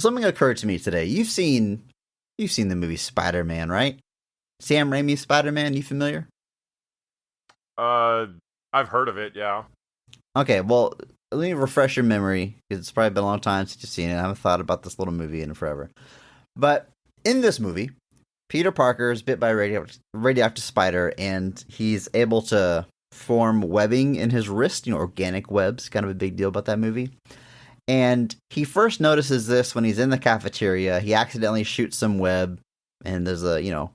Something occurred to me today. You've seen the movie Spider-Man, right? Sam Raimi's Spider-Man. You familiar? I've heard of it. Yeah. Okay, well, let me refresh your memory because it's probably been a long time since you've seen it. I haven't thought about this little movie in forever. But in this movie, Peter Parker is bit by a radioactive spider, and he's able to form webbing in his wrist. Organic webs, kind of a big deal about that movie. And he first notices this when he's in the cafeteria. He accidentally shoots some web, and there's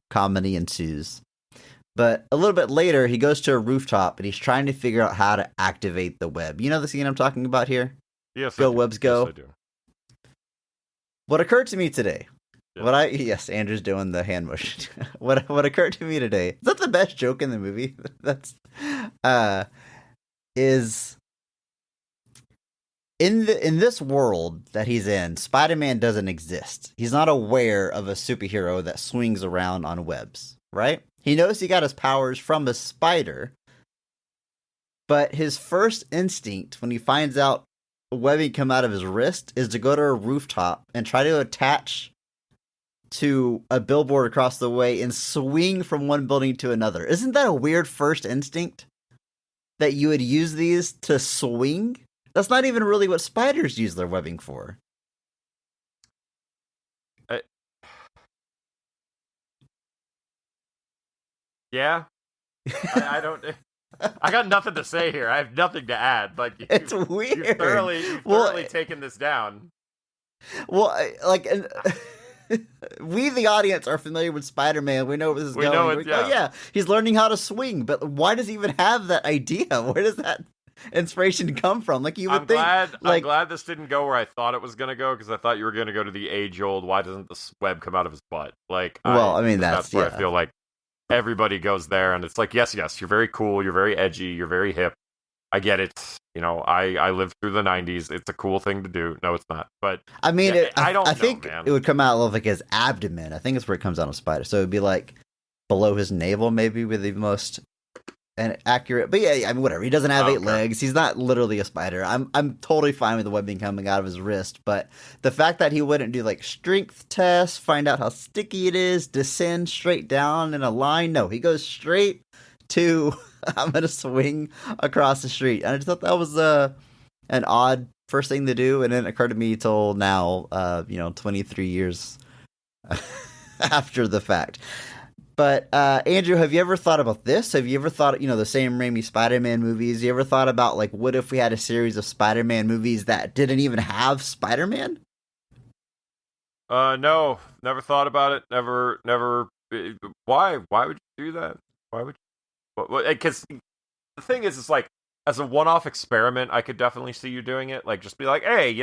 comedy ensues. But a little bit later, he goes to a rooftop, and he's trying to figure out how to activate the web. You know the scene I'm talking about here? Yes, Go, webs, go. Yes, I do. What occurred to me today, Yeah. Yes, Andrew's doing the hand motion. What occurred to me today, is that the best joke in the movie? That's, is... In this world that he's in, Spider-Man doesn't exist. He's not aware of a superhero that swings around on webs, right? He knows he got his powers from a spider, but his first instinct when he finds out webbing come out of his wrist is to go to a rooftop and try to attach to a billboard across the way and swing from one building to another. Isn't that a weird first instinct? That you would use these to swing? That's not even really what spiders use their webbing for. Yeah. I don't. I got nothing to say here. I have nothing to add. Like It's weird. You've thoroughly taken this down. Well, we, the audience, are familiar with Spider-Man. We know where this is going. Know it, yeah. Oh, yeah, he's learning how to swing. But why does he even have that idea? Where does that inspiration come from? Like you would think. I'm glad this didn't go where I thought it was going to go, because I thought you were going to go to the age-old, why doesn't the web come out of his butt? Like, that's where I feel like everybody goes there, and it's like, yes, you're very cool, you're very edgy, you're very hip. I get it. I lived through the 90s. It's a cool thing to do. No, it's not. But I mean, yeah, I think it would come out of like his abdomen. I think it's where it comes out of spider. So it'd be like below his navel, maybe, with the most accurate. But yeah, I mean, whatever. He doesn't have 8 legs. He's not literally a spider. I'm totally fine with the webbing coming out of his wrist. But the fact that he wouldn't do like strength tests, find out how sticky it is, descend straight down in a line. No, he goes straight to I'm gonna swing across the street. And I just thought that was an odd first thing to do, and it didn't occur to me till now, 23 years after the fact. But Andrew, have you ever thought about this? Have you ever thought, the Sam Raimi Spider-Man movies? You ever thought about, like, what if we had a series of Spider-Man movies that didn't even have Spider-Man? No, never thought about it. Never. Why would you do that? Why would you? Because the thing is, it's like, as a one-off experiment, I could definitely see you doing it. Like, just be like, hey,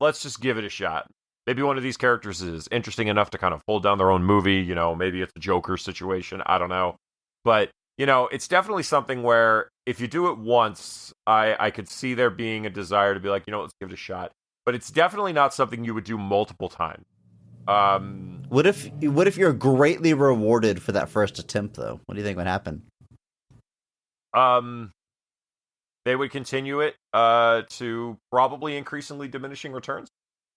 let's just give it a shot. Maybe one of these characters is interesting enough to kind of hold down their own movie. Maybe it's a Joker situation. I don't know. But, it's definitely something where if you do it once, I could see there being a desire to be like, let's give it a shot. But it's definitely not something you would do multiple times. What if you're greatly rewarded for that first attempt, though? What do you think would happen? They would continue it to probably increasingly diminishing returns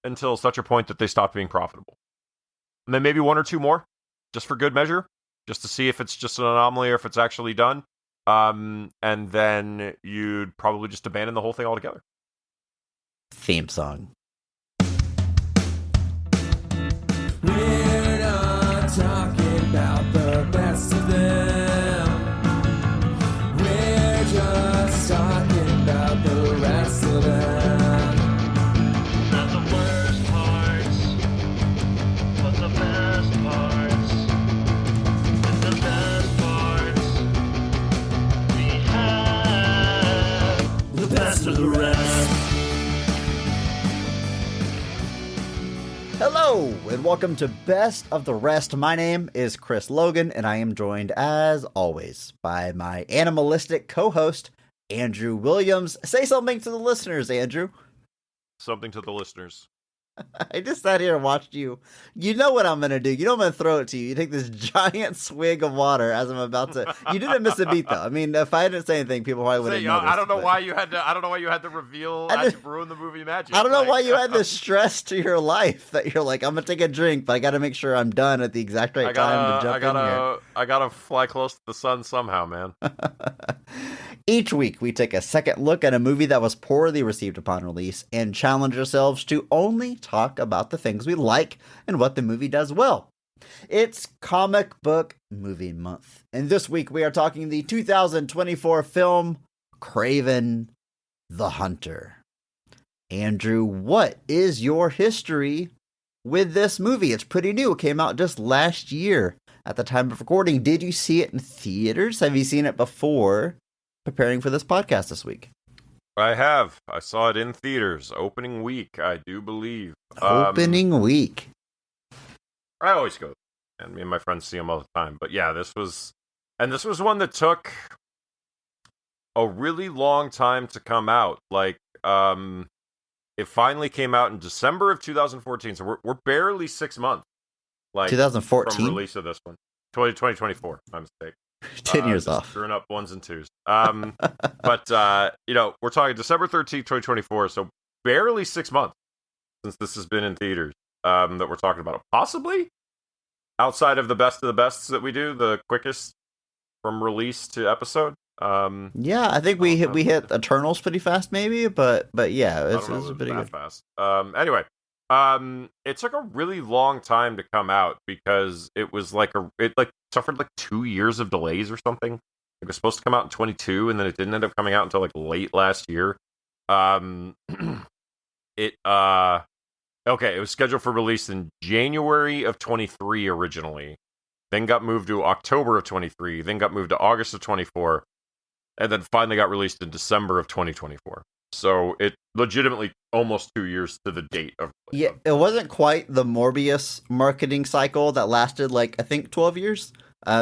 until such a point that they stop being profitable. And then maybe 1 or 2 more, just for good measure, just to see if it's just an anomaly or if it's actually done. And then you'd probably just abandon the whole thing altogether. Theme song. We're not talking about the best of them. We're just talking about the rest of them. Not the worst parts, but the best parts. And the best parts we have. The best of the rest. Hello, and welcome to Best of the Rest. My name is Chris Logan, and I am joined, as always, by my animalistic co-host, Andrew Williams. Say something to the listeners, Andrew. Something to the listeners. I just sat here and watched you. You know what I'm going to do. You know I'm going to throw it to you. You take this giant swig of water as I'm about to. You didn't miss a beat, though. I mean, if I didn't say anything, people probably would have noticed. I don't know but- why you had to. I don't know why you had to reveal. I Had to just- ruin the movie magic. I don't know Like, why you had this stress to your life that you're like, I'm going to take a drink, but I got to make sure I'm done at the exact right time to jump in here. I gotta fly close to the sun somehow, man. Each week, we take a second look at a movie that was poorly received upon release and challenge ourselves to only talk about the things we like and what the movie does well. It's Comic Book Movie Month, and this week we are talking the 2024 film Kraven the Hunter. Andrew, what is your history with this movie? It's pretty new. It came out just last year at the time of recording. Did you see it in theaters? Have you seen it before preparing for this podcast this week? I have. I saw it in theaters opening week. I do believe. Opening week. I always go, and me and my friends see them all the time. But yeah, this was one that took a really long time to come out. Like, it finally came out in December of 2014, so we're barely 6 months. Like 2014? from release of this one, 2024. My mistake. 10 years just off. Screwing up ones and twos. But we're talking December 13th, 2024, so barely 6 months since this has been in theaters. That we're talking about. Possibly outside of the best of the bests that we do, the quickest from release to episode. Yeah, I think we hit Eternals pretty fast, maybe, but yeah, it's pretty good. Fast. Anyway, it took a really long time to come out because it was it suffered like 2 years of delays or something. It was supposed to come out in 22, and then it didn't end up coming out until like late last year. Okay, it was scheduled for release in January of 23 originally, then got moved to October of 23, then got moved to August of 24, and then finally got released in December of 2024. So it legitimately almost 2 years to the date of. Yeah, it wasn't quite the Morbius marketing cycle that lasted like I think 12 years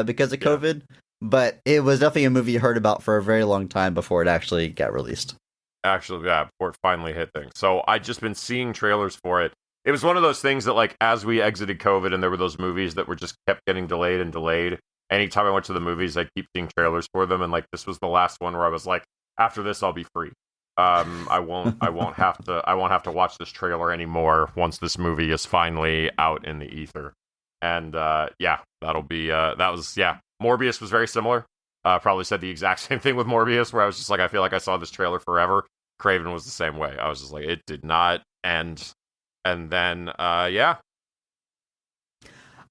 because of COVID, but it was definitely a movie you heard about for a very long time before it actually got released. Actually, yeah, before it finally hit things. So I'd just been seeing trailers for it. It was one of those things that, like, as we exited COVID and there were those movies that were just kept getting delayed and delayed. Anytime I went to the movies, I'd keep seeing trailers for them, and like this was the last one where I was like, after this, I'll be free. I won't have to watch this trailer anymore once this movie is finally out in the ether. And that'll be Morbius was very similar. Probably said the exact same thing with Morbius, where I was just like, I feel like I saw this trailer forever. Kraven was the same way. I was just like, it did not end. And then,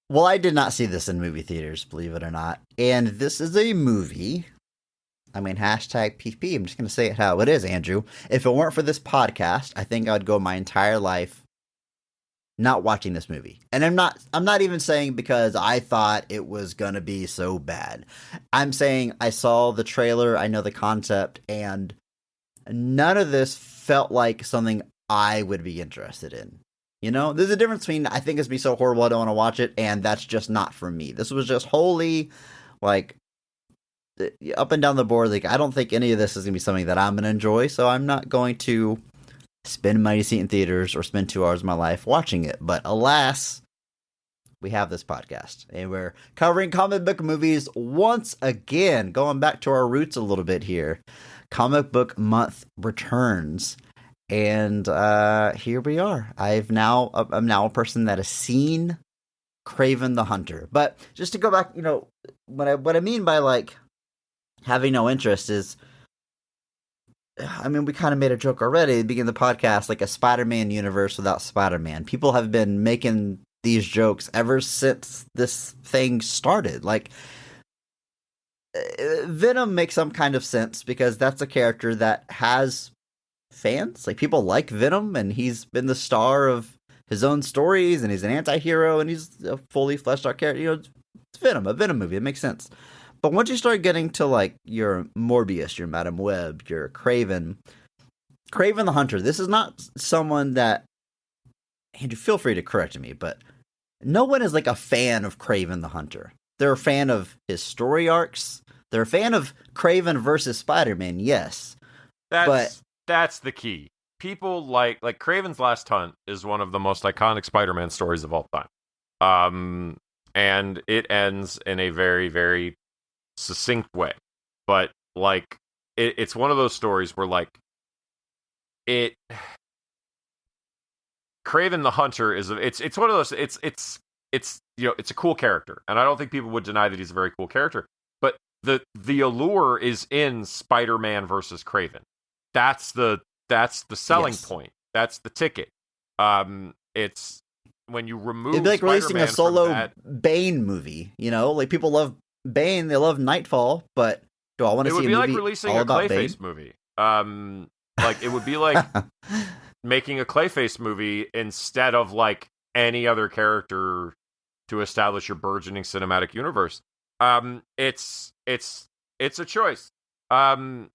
Well, I did not see this in movie theaters, believe it or not. And this is a movie. I mean, hashtag PP. I'm just going to say it how it is, Andrew. If it weren't for this podcast, I think I would go my entire life not watching this movie. And I'm not even saying because I thought it was going to be so bad. I'm saying I saw the trailer, I know the concept, and none of this felt like something I would be interested in. You know, there's a difference between I think it's be so horrible I don't want to watch it, and that's just not for me. This was just wholly, like, up and down the board. Like, I don't think any of this is going to be something that I'm going to enjoy, so I'm not going to spend money seat in theaters or spend 2 hours of my life watching it. But alas, we have this podcast, and we're covering comic book movies once again, going back to our roots a little bit here. Comic Book Month returns. And here we are. I'm now a person that has seen Kraven the Hunter. But just to go back, you know, what I mean by like having no interest is, I mean, we kind of made a joke already at the beginning of the podcast, like a Spider-Man universe without Spider-Man. People have been making these jokes ever since this thing started. Like, Venom makes some kind of sense because that's a character that has fans. Like, people like Venom, and he's been the star of his own stories, and he's an anti-hero, and he's a fully fleshed out character. You know, it's Venom, a Venom movie. It makes sense. But once you start getting to, like, your Morbius, your Madam Web, your Kraven the Hunter, this is not someone that, Andrew, feel free to correct me, but no one is, like, a fan of Kraven the Hunter. They're a fan of his story arcs. They're a fan of Kraven versus Spider-Man, yes. That's the key. people like Kraven's Last Hunt is one of the most iconic Spider-Man stories of all time. And it ends in a very, very succinct way. But like it's one of those stories where like Kraven the Hunter is it's one of those it's it's a cool character, and I don't think people would deny that he's a very cool character. But the allure is in Spider-Man versus Kraven. That's the selling point. That's the ticket. It's when you remove it'd be like Spider-Man releasing a solo that, Bane movie. You know, like people love Bane, they love Nightfall, but do I want to see a movie it would be like releasing all a about Clayface Bane? movie. Like it would be like making a Clayface movie instead of like any other character to establish your burgeoning cinematic universe. It's a choice. Because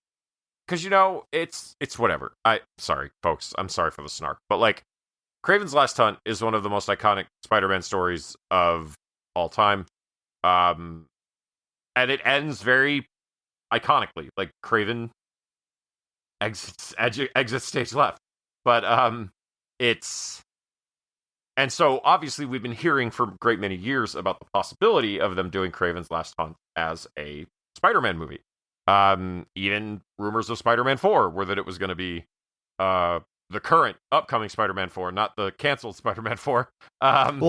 it's whatever. Sorry, folks. I'm sorry for the snark, but like Kraven's Last Hunt is one of the most iconic Spider-Man stories of all time. And it ends very iconically, like Kraven exits stage left. But and so obviously we've been hearing for a great many years about the possibility of them doing Kraven's Last Hunt as a Spider-Man movie. Even rumors of Spider-Man 4 were that it was going to be the current upcoming Spider-Man 4, not the canceled Spider-Man 4. Sam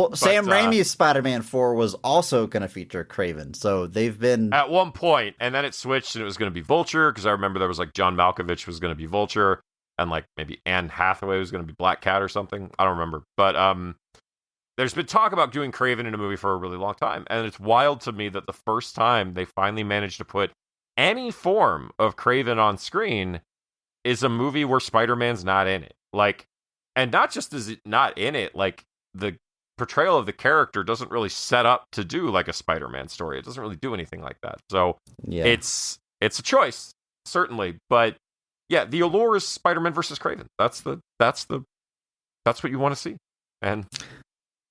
Raimi's Spider-Man 4 was also going to feature Kraven, so they've been at one point, and then it switched, and it was going to be Vulture, because I remember there was like John Malkovich was going to be Vulture, and like maybe Anne Hathaway was going to be Black Cat or something. I don't remember, but there's been talk about doing Kraven in a movie for a really long time, and it's wild to me that the first time they finally managed to put any form of Kraven on screen is a movie where Spider-Man's not in it. Like, and not just is it not in it, like the portrayal of the character doesn't really set up to do like a Spider-Man story. It doesn't really do anything like that. So yeah. it's a choice, certainly. But yeah, the allure is Spider-Man versus Kraven. That's what you want to see. And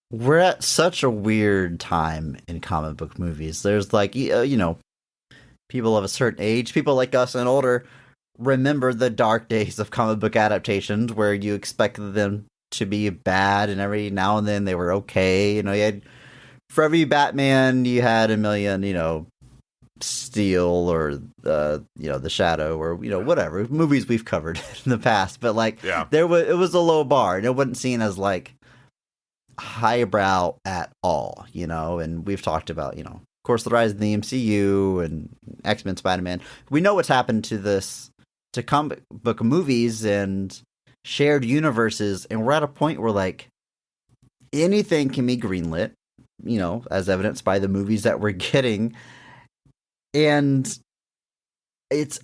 we're at such a weird time in comic book movies. There's like, people of a certain age, people like us and older, remember the dark days of comic book adaptations where you expected them to be bad, and every now and then they were okay. You had, for every Batman, you had a million, Steel or the Shadow or whatever movies we've covered in the past. But like, it was a low bar, and it wasn't seen as like highbrow at all. And we've talked about of course, the rise of the MCU and X-Men, Spider-Man. We know what's happened to comic book movies and shared universes, and we're at a point where like anything can be greenlit, as evidenced by the movies that we're getting. And it's,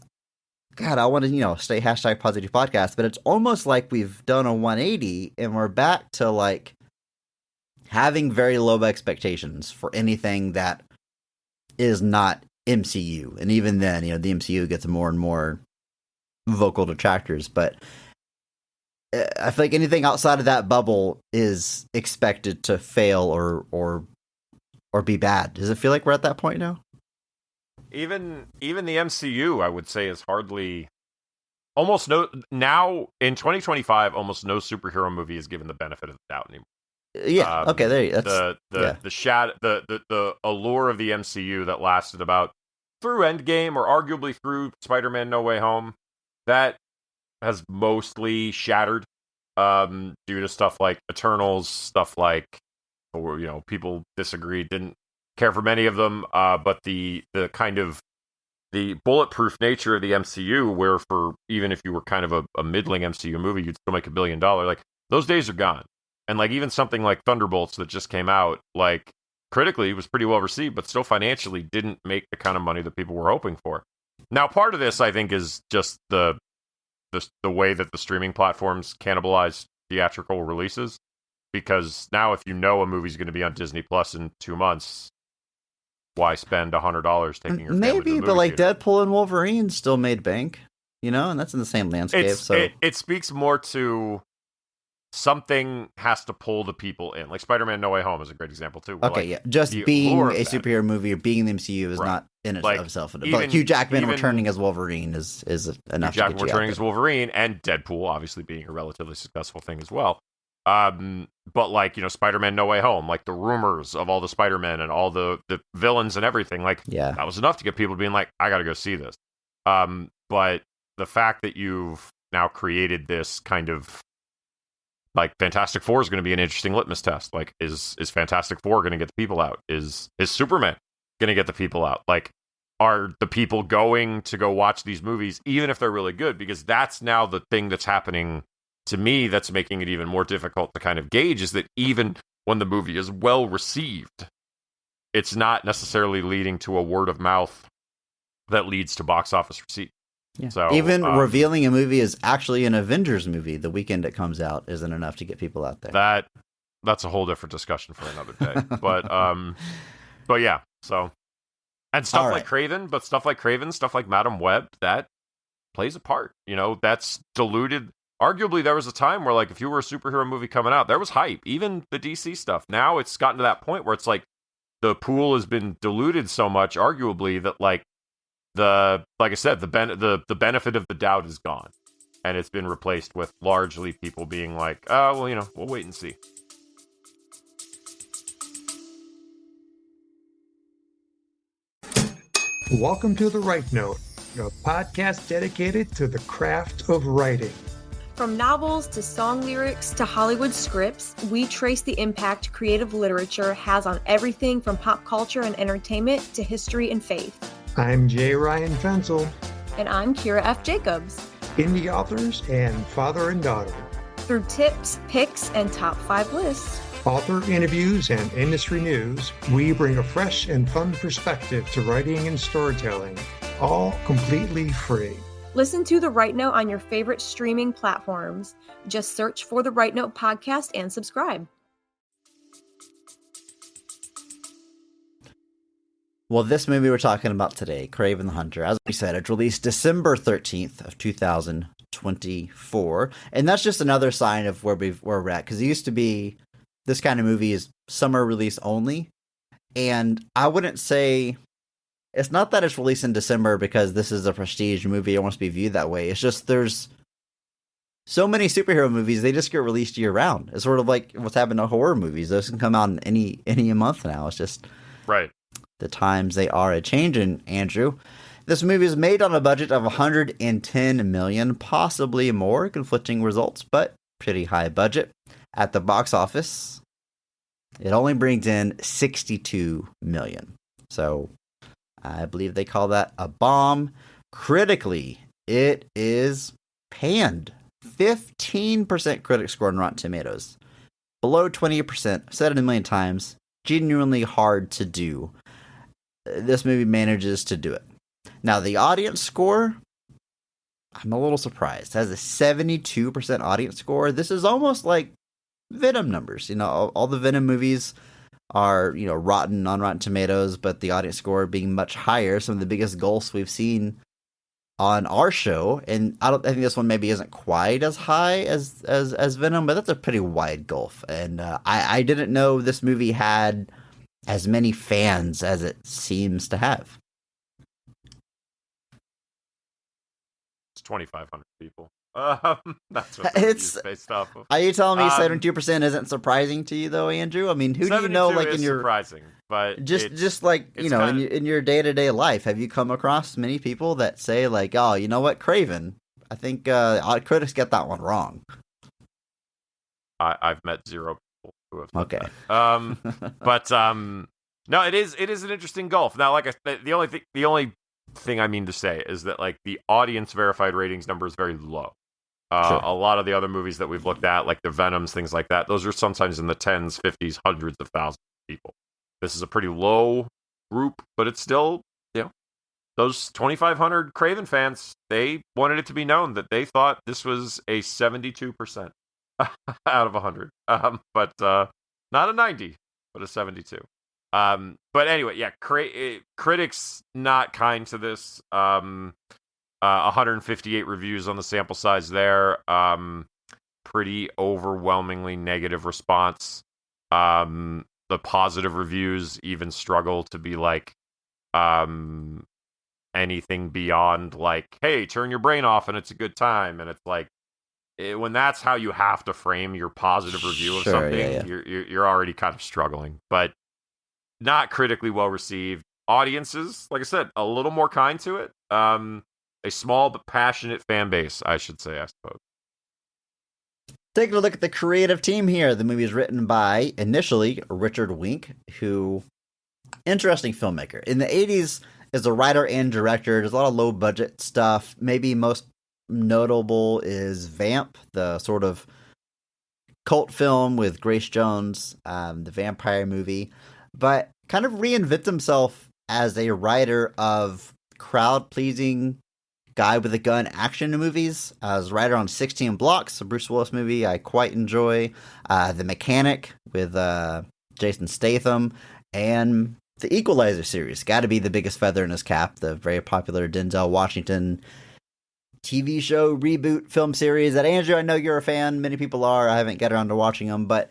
God, I want to, stay #positive podcast, but it's almost like we've done a 180 and we're back to like having very low expectations for anything that is not MCU. And even then, the MCU gets more and more vocal detractors, but I feel like anything outside of that bubble is expected to fail or be bad. Does it feel like we're at that point now? Even the MCU, I would say, is hardly almost no now in 2025. Almost no superhero movie is given the benefit of the doubt anymore. Yeah. Okay. There. That's the allure of the MCU that lasted about through Endgame or arguably through Spider-Man No Way Home, that has mostly shattered due to stuff like Eternals, stuff like, people disagreed, didn't care for many of them, but the kind of the bulletproof nature of the MCU, where for even if you were kind of a middling MCU movie, you'd still make $1 billion. Like, those days are gone. And like even something like Thunderbolts that just came out, like critically was pretty well received, but still financially didn't make the kind of money that people were hoping for. Now, part of this, I think, is just the way that the streaming platforms cannibalize theatrical releases. Because now, if a movie's going to be on Disney Plus in 2 months, why spend $100 taking your family to the movie but like theater? Deadpool and Wolverine still made bank, and that's in the same landscape. It speaks more to something has to pull the people in. Like Spider-Man No Way Home is a great example too. Okay, yeah. Just being allure a of that- superhero movie or being in the MCU is Right. not in and Like, of itself. But even- like Hugh Jackman even- returning as Wolverine is enough to Jack get you returning out as there. Wolverine, and Deadpool obviously being a relatively successful thing as well. But like, Spider-Man No Way Home, like the rumors of all the Spider-Men and all the villains and everything, like Yeah. that was enough to get people being like, I gotta go see this. But the fact that you've now created this kind of like Fantastic Four is going to be an interesting litmus test. Like, is Fantastic Four going to get the people out? Is Superman going to get the people out? Like, are the people going to go watch these movies, even if they're really good? Because that's now the thing that's happening to me that's making it even more difficult to kind of gauge, is that even when the movie is well received, it's not necessarily leading to a word of mouth that leads to box office receipt. Yeah. So, even revealing a movie is actually an Avengers movie the weekend it comes out isn't enough to get people out there. That's a whole different discussion for another day. But yeah, so, and stuff All like Kraven, stuff like Madam Web, that plays a part. That's diluted. Arguably, there was a time where, like, if you were a superhero movie coming out, there was hype. Even the DC stuff. Now it's gotten to that point where it's like the pool has been diluted so much, arguably, that like I said, the benefit of the doubt is gone, and it's been replaced with largely people being like, oh, well, we'll wait and see. Welcome to The Right Note, a podcast dedicated to the craft of writing. From novels to song lyrics to Hollywood scripts, we trace the impact creative literature has on everything from pop culture and entertainment to history and faith. I'm J. Ryan Fensel, And I'm Kira F. Jacobs. indie authors and father and daughter, Through tips, picks, and top 5 lists, author interviews, and industry news, we bring a fresh and fun perspective to writing and storytelling, all completely free. listen to The Right Note on your favorite streaming platforms. Just search for The Right Note podcast and subscribe. Well, this movie we're talking about today, Kraven the Hunter, as we said, it's released December 13th of 2024. And that's just another sign of where we're at. Because it used to be, this kind of movie is summer release only. And I wouldn't say, it's not that it's released in December because this is a prestige movie. It wants to be viewed that way. It's just there's so many superhero movies, they just get released year round. It's sort of like what's happened to horror movies. Those can come out in any month now. It's just... Right. The times they are a changing, Andrew. This movie is made on a budget of $110 million, possibly more, conflicting results, but pretty high budget. At the box office, it only brings in $62 million. So I believe they call that a bomb. Critically, it is panned. 15% critic score on Rotten Tomatoes. Below 20%, said it a million times. Genuinely hard to do. This movie manages to do it. Now, the audience score, I'm a little surprised. It has a 72% audience score. This is almost like Venom numbers. All the Venom movies are, rotten on Rotten Tomatoes, but the audience score being much higher. Some of the biggest gulfs we've seen on our show. And I think this one maybe isn't quite as high as Venom, but that's a pretty wide gulf. And I didn't know this movie had as many fans as it seems to have. It's 2,500 people. That's what It's based off of. Are you telling me 72% isn't surprising to you, though, Andrew? I mean, who do you know, like in your surprising, but just like in your day-to-day life, have you come across many people that say like, oh, you know what, Kraven? I think critics get that one wrong. I've met zero people who have Okay. but no, it is an interesting gulf. Now, like the only thing I mean to say is that like the audience verified ratings number is very low. Sure. A lot of the other movies that we've looked at, like the Venoms, things like that, those are sometimes in the tens, 50s, hundreds of thousands of people. This is a pretty low group, but it's still, those 2,500 Kraven fans, they wanted it to be known that they thought this was a 72% out of 100. But not a 90, but a 72. But anyway, yeah, critics not kind to this. 158 reviews on the sample size there. pretty overwhelmingly negative response. The positive reviews even struggle to be like anything beyond like, hey, turn your brain off and it's a good time. And it's like, when that's how you have to frame your positive review of something, you're already kind of struggling. But not critically well received. Audiences, like I said, a little more kind to it. A small but passionate fan base, I should say, I suppose. Taking a look at the creative team here. The movie is written by, initially, Richard Wink, who, interesting filmmaker. In the 80s, is a writer and director. There's a lot of low-budget stuff. Maybe most notable is Vamp, the sort of cult film with Grace Jones, the vampire movie. But kind of reinvents himself as a writer of crowd-pleasing guy with a gun action movies. As writer on 16 Blocks, a Bruce Willis movie I quite enjoy. The Mechanic with Jason Statham, and the Equalizer series. Got to be the biggest feather in his cap. The very popular Denzel Washington TV show reboot film series that, Andrew, I know you're a fan. Many people are. I haven't got around to watching them, but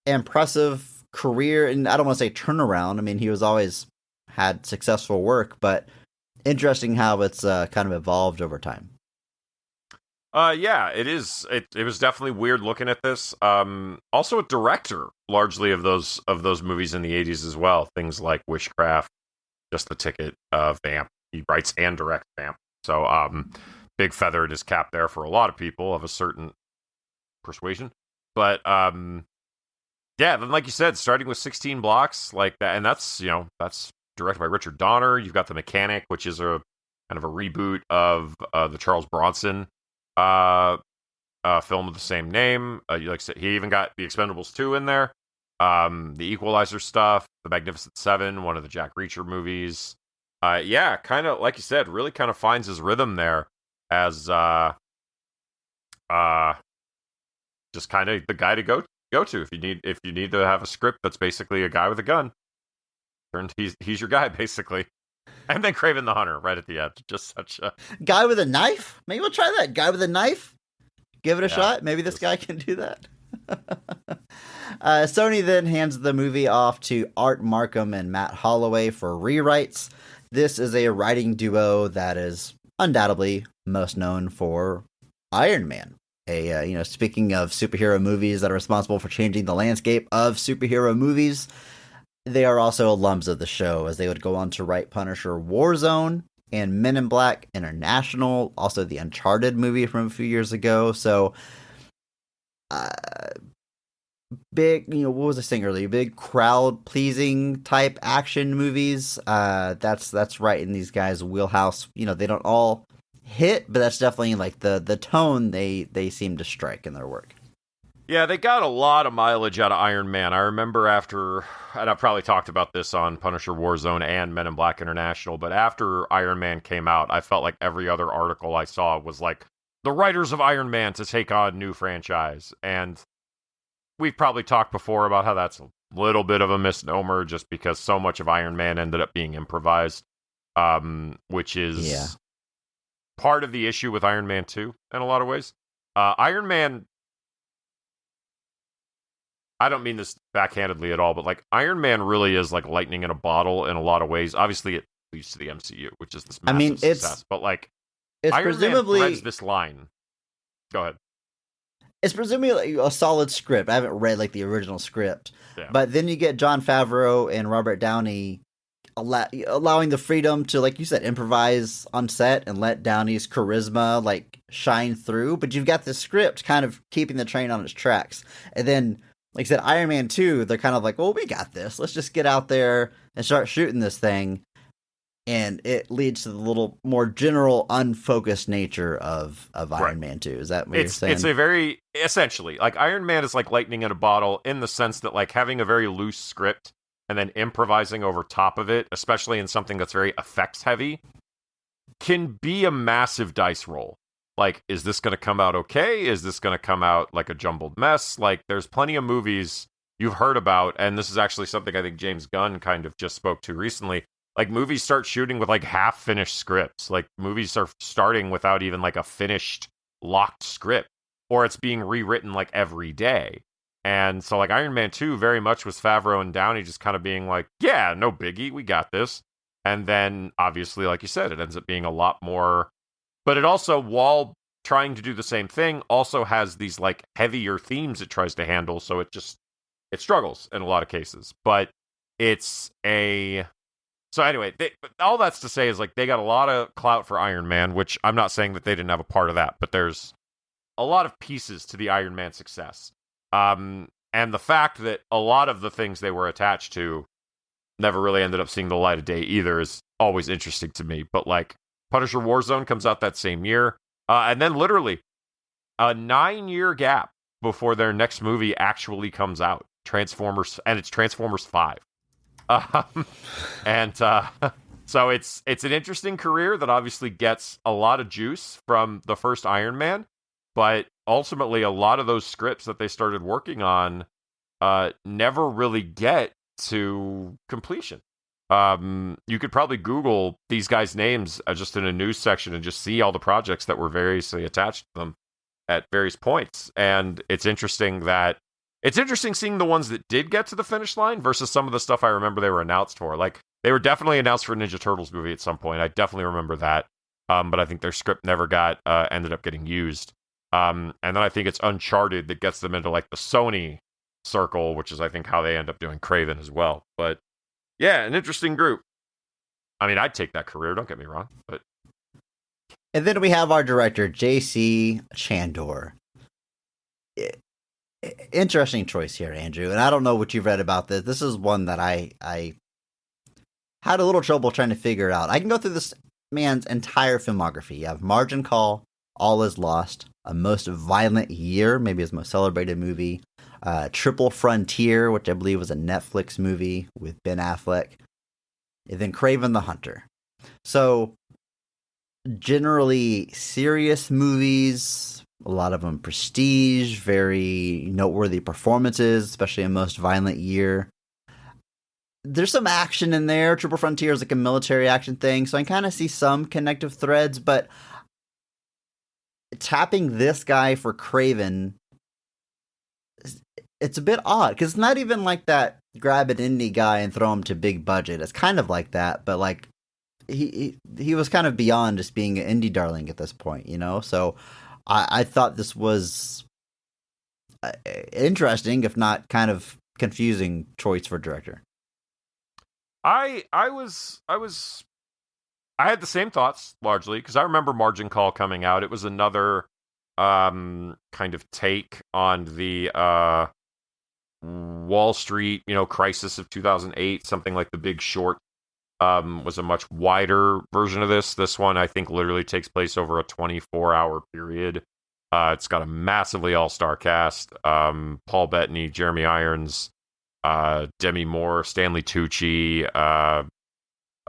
impressive career, and I don't want to say turnaround. I mean, he was always had successful work, but interesting how it's kind of evolved over time. Yeah, it is. It was definitely weird looking at this. Also a director, largely of those movies in the 80s as well. Things like Witchcraft, Just the Ticket, Vamp. He writes and directs Vamp. So, big feather in his cap there for a lot of people of a certain persuasion. But, yeah, then like you said, starting with 16 Blocks, like that, and that's directed by Richard Donner. You've got The Mechanic, which is a kind of a reboot of the Charles Bronson film of the same name. Like I said, he even got The Expendables 2 in there. The Equalizer stuff, The Magnificent Seven, one of the Jack Reacher movies. Yeah, kind of like you said, really kind of finds his rhythm there as just kind of the guy to go to if you need to have a script that's basically a guy with a gun. He's your guy, basically. And then Kraven the Hunter right at the end. Just such a guy with a knife? Maybe we'll try that. Guy with a knife? Give it a shot. Maybe this guy can do that. Sony then hands the movie off to Art Markham and Matt Holloway for rewrites. This is a writing duo that is undoubtedly most known for Iron Man. Speaking of superhero movies that are responsible for changing the landscape of superhero movies, they are also alums of the show, as they would go on to write Punisher Warzone and Men in Black International, also the Uncharted movie from a few years ago. So, big, what was I saying earlier? Big crowd-pleasing type action movies. That's right in these guys' wheelhouse. They don't all hit, but that's definitely like the tone they seem to strike in their work. Yeah, they got a lot of mileage out of Iron Man. I remember after, and I probably talked about this on Punisher Warzone and Men in Black International, but after Iron Man came out, I felt like every other article I saw was like, the writers of Iron Man to take on new franchise. And we've probably talked before about how that's a little bit of a misnomer just because so much of Iron Man ended up being improvised, which is part of the issue with Iron Man 2 in a lot of ways. Iron Man, I don't mean this backhandedly at all, but like Iron Man really is like lightning in a bottle in a lot of ways. Obviously, it leads to the MCU, which is this massive success. But like, it's Iron presumably Man threads this line. Go ahead. It's presumably like a solid script. I haven't read like the original script, but then you get Jon Favreau and Robert Downey allowing the freedom to, like you said, improvise on set and let Downey's charisma like shine through. But you've got the script kind of keeping the train on its tracks, and then, like I said, Iron Man 2, they're kind of like, well, we got this. Let's just get out there and start shooting this thing. And it leads to the little more general, unfocused nature of Iron Man 2. Is that what you're saying? It's a very, essentially, like Iron Man is like lightning in a bottle in the sense that like having a very loose script and then improvising over top of it, especially in something that's very effects heavy, can be a massive dice roll. Like, is this going to come out okay? Is this going to come out like a jumbled mess? Like, there's plenty of movies you've heard about, and this is actually something I think James Gunn kind of just spoke to recently. Like, movies start shooting with like half-finished scripts. Like, movies are starting without even like a finished, locked script. or it's being rewritten like every day. And so like Iron Man 2 very much was Favreau and Downey just kind of being like, yeah, no biggie, we got this. And then obviously, like you said, it ends up being a lot more, but it also, while trying to do the same thing, also has these like heavier themes it tries to handle. So it struggles in a lot of cases, but so anyway, all that's to say is like they got a lot of clout for Iron Man, which I'm not saying that they didn't have a part of that, but there's a lot of pieces to the Iron Man success. And the fact that a lot of the things they were attached to never really ended up seeing the light of day either is always interesting to me. But like Punisher Warzone comes out that same year, and then literally a 9-year gap before their next movie actually comes out. Transformers, and it's Transformers 5. So it's an interesting career that obviously gets a lot of juice from the first Iron Man, but ultimately a lot of those scripts that they started working on never really get to completion. You could probably Google these guys' names just in a news section and just see all the projects that were variously attached to them at various points. And it's interesting seeing the ones that did get to the finish line versus some of the stuff I remember they were announced for. Like, they were definitely announced for a Ninja Turtles movie at some point. I definitely remember that. But I think their script never ended up getting used. And then I think it's Uncharted that gets them into like the Sony circle, which is I think how they end up doing Kraven as well. But yeah, an interesting group. I mean, I'd take that career, don't get me wrong. But And then we have our director, J.C. Chandor. Interesting choice here, Andrew. And I don't know what you've read about this. This is one that I had a little trouble trying to figure out. I can go through this man's entire filmography. You have Margin Call, All Is Lost, A Most Violent Year, maybe his most celebrated movie, Triple Frontier, which I believe was a Netflix movie with Ben Affleck, and then Kraven the Hunter. So, generally serious movies, a lot of them prestige, very noteworthy performances, especially in Most Violent Year. There's some action in there. Triple Frontier is like a military action thing, so I kind of see some connective threads, but tapping this guy for Kraven, it's a bit odd, because it's not even like that grab an indie guy and throw him to big budget. It's kind of like that, but like he was kind of beyond just being an indie darling at this point, you know? So I thought this was interesting, if not kind of confusing choice for director. I had the same thoughts largely because I remember Margin Call coming out. It was another kind of take on the Wall Street, crisis of 2008. Something like The Big Short was a much wider version of this. This one, I think, literally takes place over a 24-hour period. It's got a massively all-star cast. Paul Bettany, Jeremy Irons, Demi Moore, Stanley Tucci, a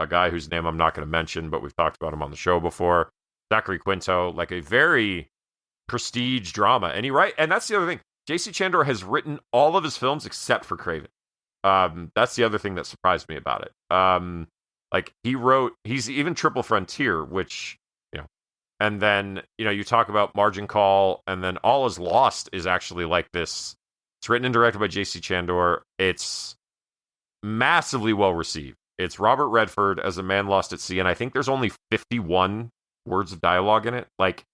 guy whose name I'm not going to mention, but we've talked about him on the show before, Zachary Quinto, like a very prestige drama. And that's the other thing. J.C. Chandor has written all of his films except for Kraven. That's the other thing that surprised me about it. He's even Triple Frontier, which, and then, you talk about Margin Call, and then All Is Lost is actually like this. It's written and directed by J.C. Chandor. It's massively well received. It's Robert Redford as a man lost at sea, and I think there's only 51 words of dialogue in it. Like,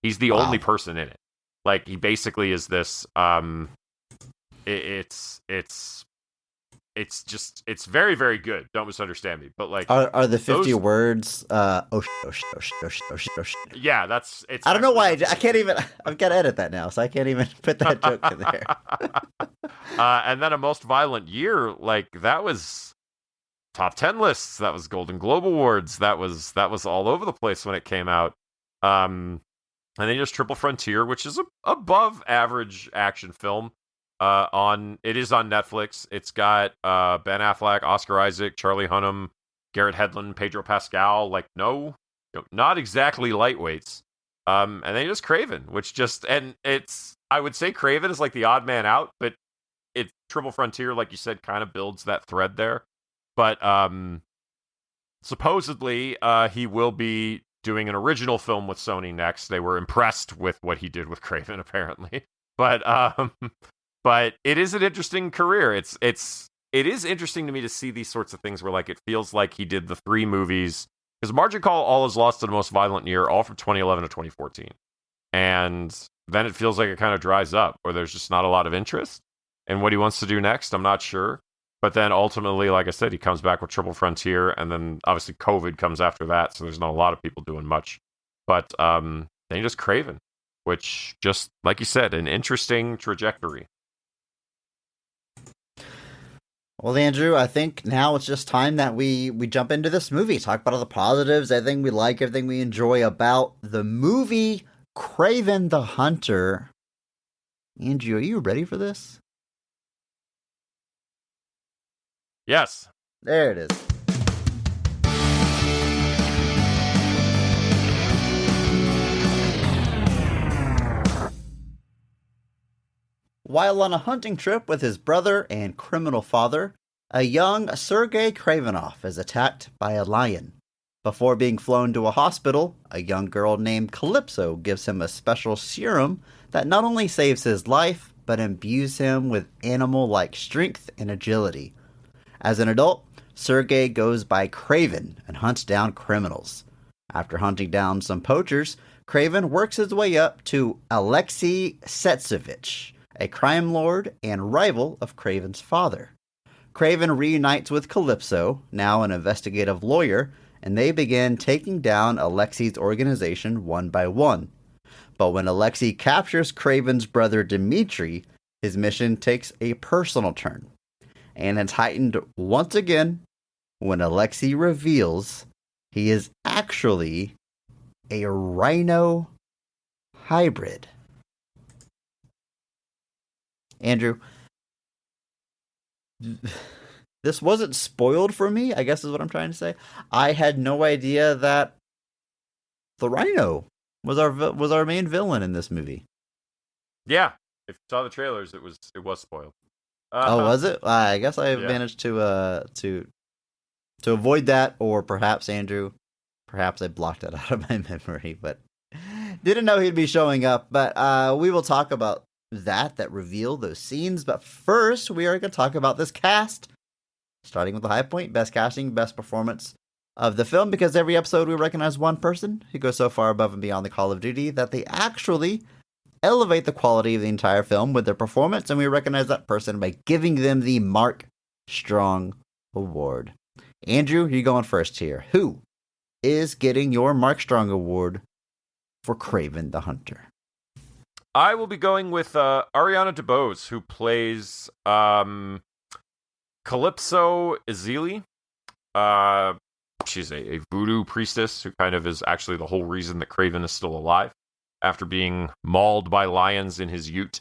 he's the only person in it. Like, he basically is this. It's very, very good. Don't misunderstand me. But like, are the 50 words? Yeah, that's. It's. I don't know why I can't even. I've got to edit that now, so I can't even put that joke in there. And then A Most Violent Year, like that was top 10 lists. That was Golden Globe Awards. That was all over the place when it came out. And then just Triple Frontier, which is a above average action film. It is on Netflix. It's got Ben Affleck, Oscar Isaac, Charlie Hunnam, Garrett Hedlund, Pedro Pascal. Like not exactly lightweights. And then just Kraven, I would say Kraven is like the odd man out, but it's Triple Frontier, like you said, kind of builds that thread there. But supposedly he will be doing an original film with Sony next. They were impressed with what he did with Kraven, apparently. But it is an interesting career. It is interesting to me to see these sorts of things where, like, it feels like he did the 3 movies, because Margin Call, All Is Lost, and The Most Violent Year, all from 2011 to 2014. And then it feels like it kind of dries up, or there's just not a lot of interest in what he wants to do next. I'm not sure. But then ultimately, like I said, he comes back with Triple Frontier, and then obviously COVID comes after that, so there's not a lot of people doing much. But then just Kraven, which, just like you said, an interesting trajectory. Well, Andrew, I think now it's just time that we jump into this movie, talk about all the positives, everything we like, everything we enjoy about the movie Kraven the Hunter. Andrew, are you ready for this? Yes. There it is. While on a hunting trip with his brother and criminal father, a young Sergei Kravenov is attacked by a lion. Before being flown to a hospital, a young girl named Calypso gives him a special serum that not only saves his life, but imbues him with animal-like strength and agility. As an adult, Sergei goes by Kraven and hunts down criminals. After hunting down some poachers, Kraven works his way up to Alexei Setsovich, a crime lord and rival of Kraven's father. Kraven reunites with Calypso, now an investigative lawyer, and they begin taking down Alexei's organization one by one. But when Alexei captures Kraven's brother Dmitri, his mission takes a personal turn. And it's heightened once again when Alexei reveals he is actually a rhino hybrid. Andrew, this wasn't spoiled for me, I guess is what I'm trying to say. I had no idea that the rhino was our main villain in this movie. Yeah. If you saw the trailers, it was spoiled. Oh, was it? I guess I managed to avoid that, or perhaps, Andrew, perhaps I blocked it out of my memory, but didn't know he'd be showing up. But we will talk about that reveal those scenes. But first, we are going to talk about this cast, starting with the high point, best casting, best performance of the film, because every episode we recognize one person who goes so far above and beyond the Call of Duty that they actually elevate the quality of the entire film with their performance, and we recognize that person by giving them the Mark Strong Award. Andrew, you're going first here. Who is getting your Mark Strong Award for Kraven the Hunter? I will be going with Ariana DeBose, who plays Calypso Ezeli. She's a voodoo priestess who kind of is actually the whole reason that Kraven is still alive after being mauled by lions in his ute.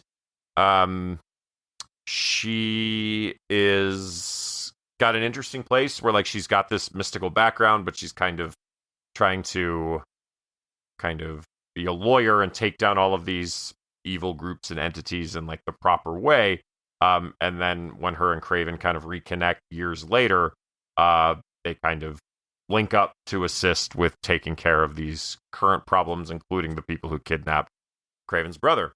She is got an interesting place where, like, she's got this mystical background, but she's kind of trying to be a lawyer and take down all of these evil groups and entities in, like, the proper way. And then when her and Kraven kind of reconnect years later, they kind of link up to assist with taking care of these current problems, including the people who kidnapped Kraven's brother.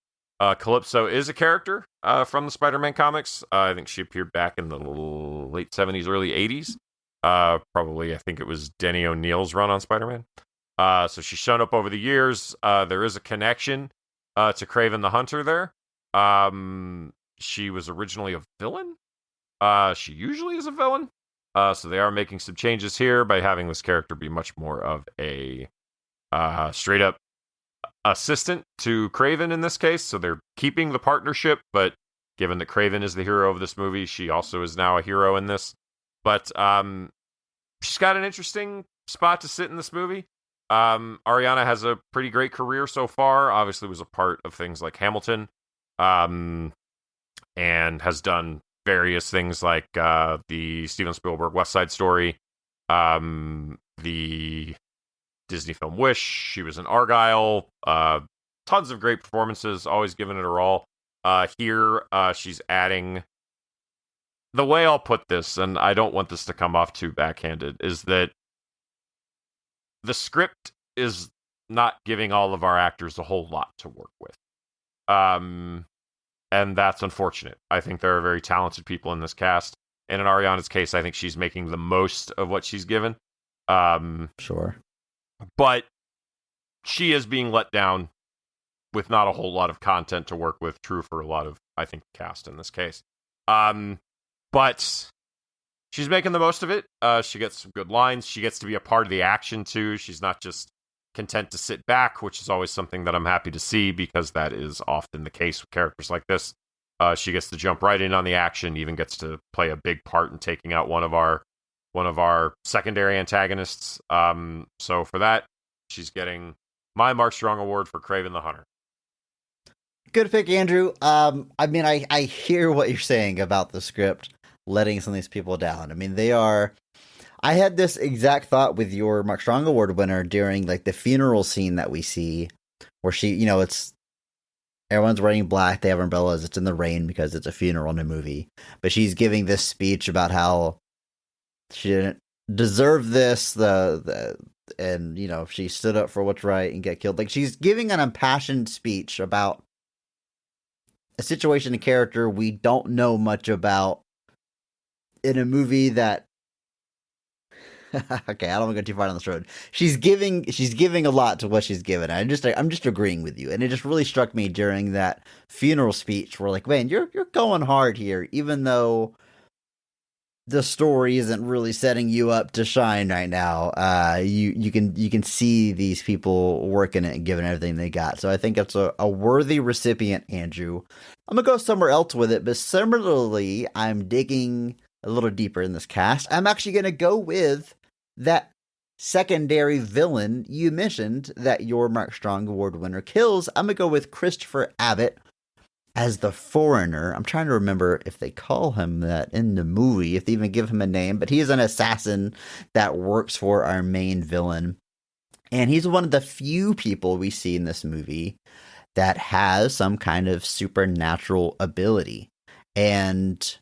Calypso is a character from the Spider-Man comics. I think she appeared back in the late 70s, early 80s. Probably, I think it was Denny O'Neil's run on Spider-Man. So she's shown up over the years. There is a connection to Kraven the Hunter there. She was originally a villain. She usually is a villain. So they are making some changes here by having this character be much more of a straight up assistant to Kraven in this case. So they're keeping the partnership, but given that Kraven is the hero of this movie, she also is now a hero in this. But she's got an interesting spot to sit in this movie. Ariana has a pretty great career so far. Obviously was a part of things like Hamilton, and has done various things like the Steven Spielberg West Side Story, the Disney film Wish. She was in Argyle. Tons of great performances, always giving it her all. Here, she's adding... The way I'll put this, and I don't want this to come off too backhanded, is that the script is not giving all of our actors a whole lot to work with. And that's unfortunate. I think there are very talented people in this cast. And in Ariana's case, I think she's making the most of what she's given. Sure. But she is being let down with not a whole lot of content to work with. True for a lot of, I think, cast in this case. But she's making the most of it. She gets some good lines. She gets to be a part of the action, too. She's not just content to sit back, which is always something that I'm happy to see, because that is often the case with characters like this. She gets to jump right in on the action, even gets to play a big part in taking out one of our secondary antagonists. So for that, she's getting my Mark Strong Award for Kraven the Hunter. Good pick, Andrew. I mean, I hear what you're saying about the script letting some of these people down. I mean, I had this exact thought with your Mark Strong Award winner during like the funeral scene that we see, where she, it's everyone's wearing black, they have umbrellas, it's in the rain because it's a funeral in a movie. But she's giving this speech about how she didn't deserve this, and she stood up for what's right and get killed. Like, she's giving an impassioned speech about a situation, a character we don't know much about in a movie that okay, I don't want to go too far down this road. She's giving a lot to what she's given. I'm just agreeing with you. And it just really struck me during that funeral speech where, like, man, you're going hard here, even though the story isn't really setting you up to shine right now. You can see these people working it and giving everything they got. So I think it's a worthy recipient, Andrew. I'm gonna go somewhere else with it, but similarly, I'm digging a little deeper in this cast. I'm actually gonna go with that secondary villain you mentioned that your Mark Strong Award winner kills. I'm gonna go with Christopher Abbott as the Foreigner. I'm trying to remember if they call him that in the movie, if they even give him a name, but he is an assassin that works for our main villain. And he's one of the few people we see in this movie that has some kind of supernatural ability. And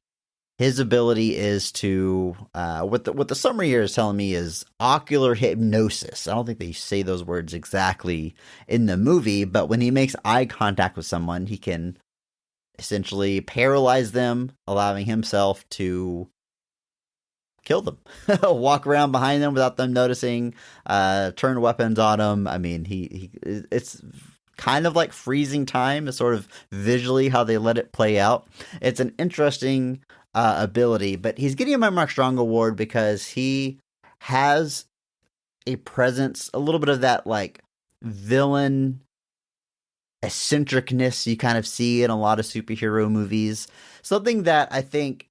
his ability is to, what the summary here is telling me is ocular hypnosis. I don't think they say those words exactly in the movie, but when he makes eye contact with someone, he can essentially paralyze them, allowing himself to kill them, walk around behind them without them noticing, turn weapons on them. I mean, it's kind of like freezing time is sort of visually how they let it play out. It's an interesting ability, but he's getting my Mark Strong Award because he has a presence, a little bit of that like villain eccentricness you kind of see in a lot of superhero movies. Something that I think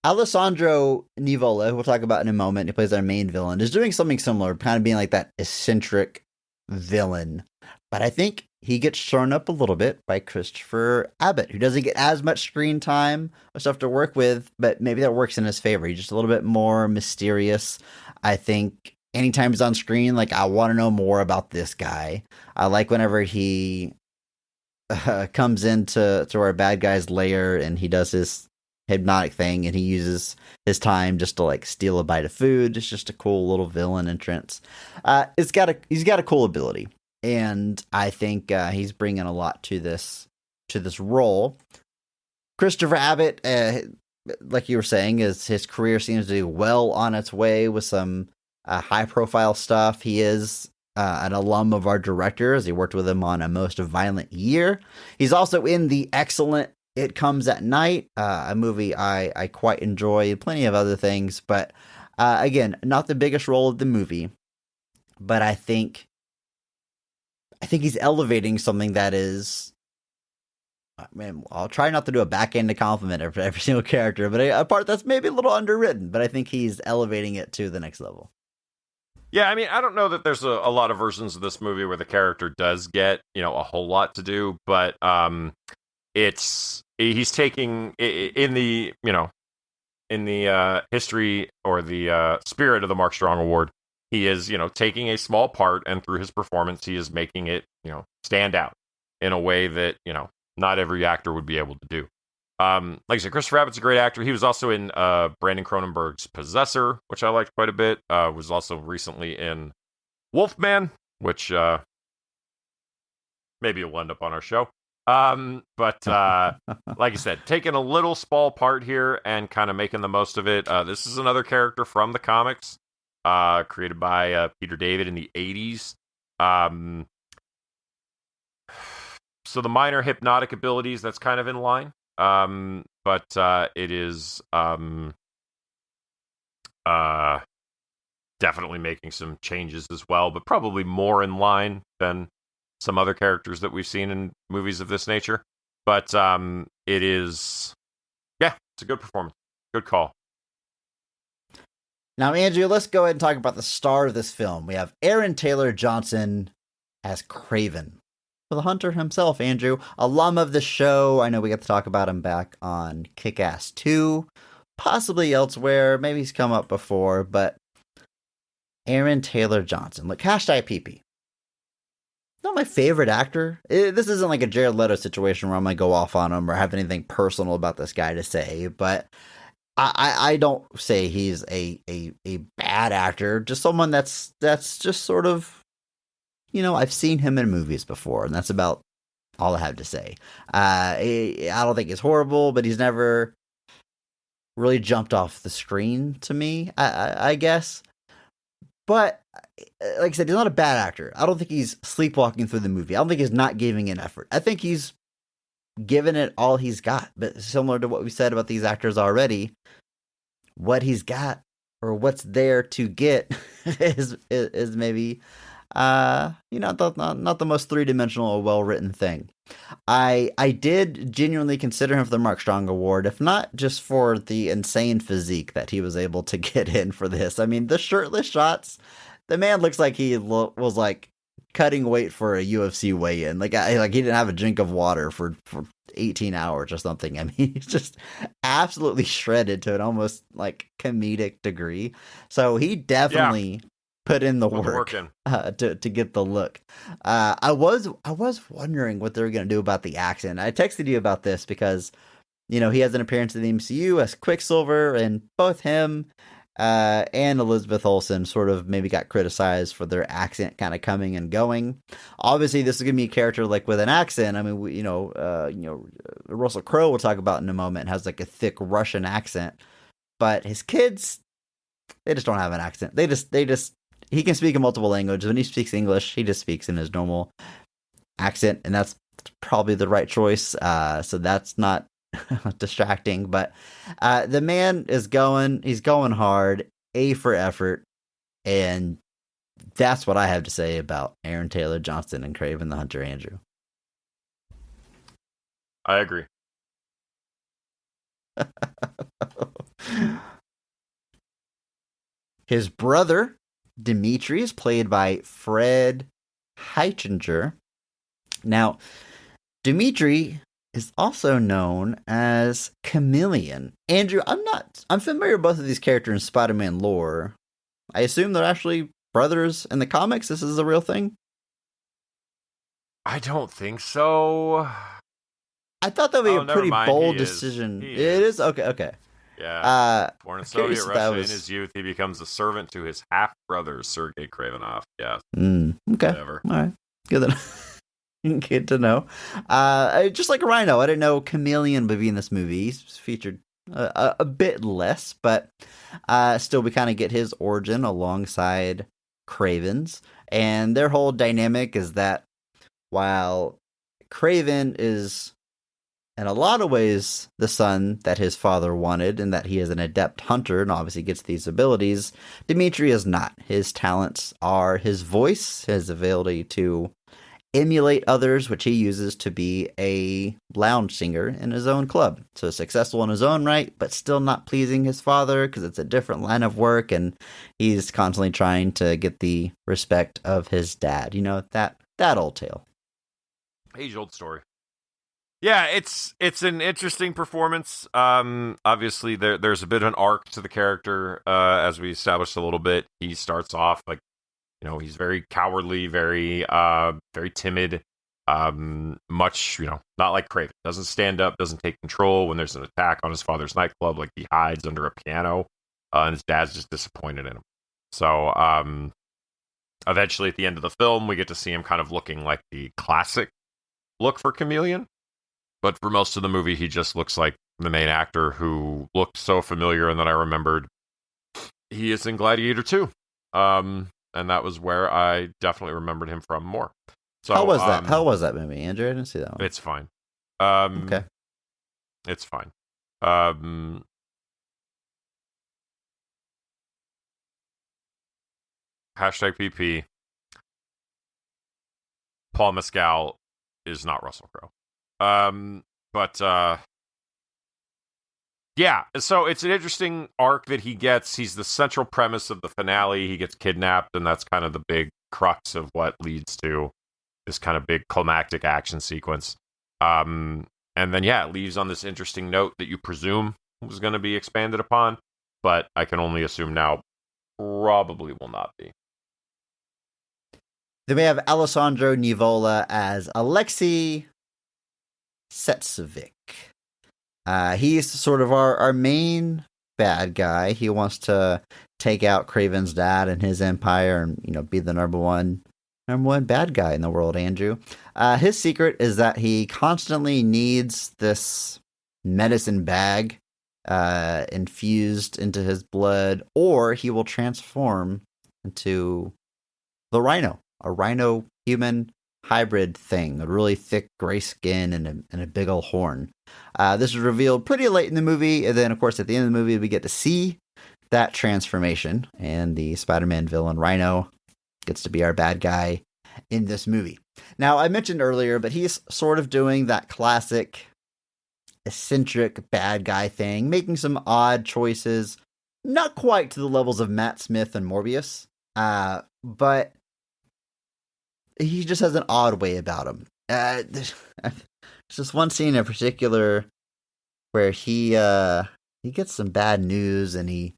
Alessandro Nivola, who we'll talk about in a moment, who plays our main villain, is doing something similar, kind of being like that eccentric villain. But I think he gets shown up a little bit by Christopher Abbott, who doesn't get as much screen time or stuff to work with, but maybe that works in his favor. He's just a little bit more mysterious. I think anytime he's on screen, like, I want to know more about this guy. I like whenever he comes into our bad guy's lair and he does his hypnotic thing and he uses his time just to like steal a bite of food. It's just a cool little villain entrance. He's got a cool ability. And I think he's bringing a lot to this role. Christopher Abbott, like you were saying, his career seems to be well on its way with some high-profile stuff. He is an alum of our director, as he worked with him on A Most Violent Year. He's also in the excellent It Comes at Night, a movie I quite enjoy, and plenty of other things. But again, not the biggest role of the movie, but I think he's elevating something that is, man, I'll try not to do a backhanded compliment for every single character, but a part that's maybe a little underwritten, but I think he's elevating it to the next level. Yeah, I mean, I don't know that there's a lot of versions of this movie where the character does get, a whole lot to do, but he's taking in the history or the spirit of the Mark Strong Award. He is, taking a small part, and through his performance, he is making it, stand out in a way that, not every actor would be able to do. Like I said, Christopher Abbott's a great actor. He was also in Brandon Cronenberg's Possessor, which I liked quite a bit. Was also recently in Wolfman, which maybe it will end up on our show. But like I said, taking a little small part here and kind of making the most of it. This is another character from the comics, created by Peter David in the 80s. So the minor hypnotic abilities, that's kind of in line. But it is definitely making some changes as well, but probably more in line than some other characters that we've seen in movies of this nature. But it is, yeah, it's a good performance. Good call. Now, Andrew, let's go ahead and talk about the star of this film. We have Aaron Taylor Johnson as Kraven the Hunter himself, Andrew, alum of the show. I know we got to talk about him back on Kick-Ass 2, possibly elsewhere. Maybe he's come up before, but Aaron Taylor Johnson. Look, #PP. Not my favorite actor. This isn't like a Jared Leto situation where I'm going to go off on him or have anything personal about this guy to say, but I don't say he's a bad actor. Just someone that's just sort of, you know, I've seen him in movies before, and that's about all I have to say. I don't think he's horrible, but he's never really jumped off the screen to me, I guess. But, like I said, he's not a bad actor. I don't think he's sleepwalking through the movie. I don't think he's not giving an effort. I think he's given it all he's got. But similar to what we said about these actors already, what he's got or what's there to get is maybe not the most three-dimensional or well-written thing. I did genuinely consider him for the Mark Strong Award, if not just for the insane physique that he was able to get in for this. I mean, the shirtless shots, the man looks like he was like cutting weight for a UFC weigh-in. Like he didn't have a drink of water for 18 hours or something. I mean, he's just absolutely shredded to an almost like comedic degree. So he definitely put in the work to get the look. I was wondering what they were going to do about the accent. I texted you about this because, you know, he has an appearance in the MCU as Quicksilver, and both him and Elizabeth Olsen sort of maybe got criticized for their accent kind of coming and going. Obviously, this is going to be a character like with an accent. I mean, Russell Crowe, we'll talk about in a moment, has like a thick Russian accent, but his kids, they just don't have an accent. They just he can speak in multiple languages. When he speaks English, he just speaks in his normal accent, and that's probably the right choice. So that's not distracting, but the man is he's going hard, A for effort, and that's what I have to say about Aaron Taylor Johnson and Kraven the Hunter, Andrew. I agree. His brother, Dimitri, is played by Fred Heitchinger. Now, Dimitri is also known as Chameleon. Andrew, I'm familiar with both of these characters in Spider-Man lore. I assume they're actually brothers in the comics? This is a real thing? I don't think so. I thought that would be a never pretty mind. bold He is. decision. He It is. is? Okay. Yeah. Born in curious Soviet if that Russia was- in his youth, he becomes a servant to his half-brother, Sergei Kravenov. Yeah, Okay. whatever. All right. Good good to know. Just like Rhino, I didn't know Chameleon would be in this movie. He's featured a bit less, but still we kind of get his origin alongside Kraven's. And their whole dynamic is that while Kraven is in a lot of ways the son that his father wanted, and that he is an adept hunter and obviously gets these abilities, Dimitri is not. His talents are his voice, his ability to emulate others, which he uses to be a lounge singer in his own club. So successful in his own right, but still not pleasing his father because it's a different line of work, and he's constantly trying to get the respect of his dad. You know, that old tale. Age-old story. Yeah, it's an interesting performance. Obviously, there's a bit of an arc to the character, as we established a little bit. He starts off like, you know, he's very cowardly, very timid, much, you know, not like Kraven. Doesn't stand up, doesn't take control when there's an attack on his father's nightclub. Like, he hides under a piano, and his dad's just disappointed in him. So, Eventually, at the end of the film, we get to see him kind of looking like the classic look for Chameleon. But for most of the movie, he just looks like the main actor who looked so familiar and that I remembered he is in Gladiator 2. And that was where I definitely remembered him from more. So How was that? How was that movie, Andrew? I didn't see that one. It's fine. Okay. It's fine. Hashtag PP. Paul Mescal is not Russell Crowe. Yeah, so it's an interesting arc that he gets. He's the central premise of the finale. He gets kidnapped, and that's kind of the big crux of what leads to this kind of big climactic action sequence. And then, yeah, it leaves on this interesting note that you presume was going to be expanded upon, but I can only assume now probably will not be. Then we have Alessandro Nivola as Alexei Setsovic. He's sort of our main bad guy. He wants to take out Kraven's dad and his empire and, you know, be the number one bad guy in the world, Andrew. His secret is that he constantly needs this medicine bag infused into his blood, or he will transform into the Rhino, a rhino human hybrid thing, a really thick gray skin and a big old horn. This is revealed pretty late in the movie, and then, of course, at the end of the movie, we get to see that transformation, and the Spider-Man villain Rhino gets to be our bad guy in this movie. Now, I mentioned earlier, but he's sort of doing that classic eccentric bad guy thing, making some odd choices, not quite to the levels of Matt Smith and Morbius, but he just has an odd way about him. There's just one scene in particular where he gets some bad news, and he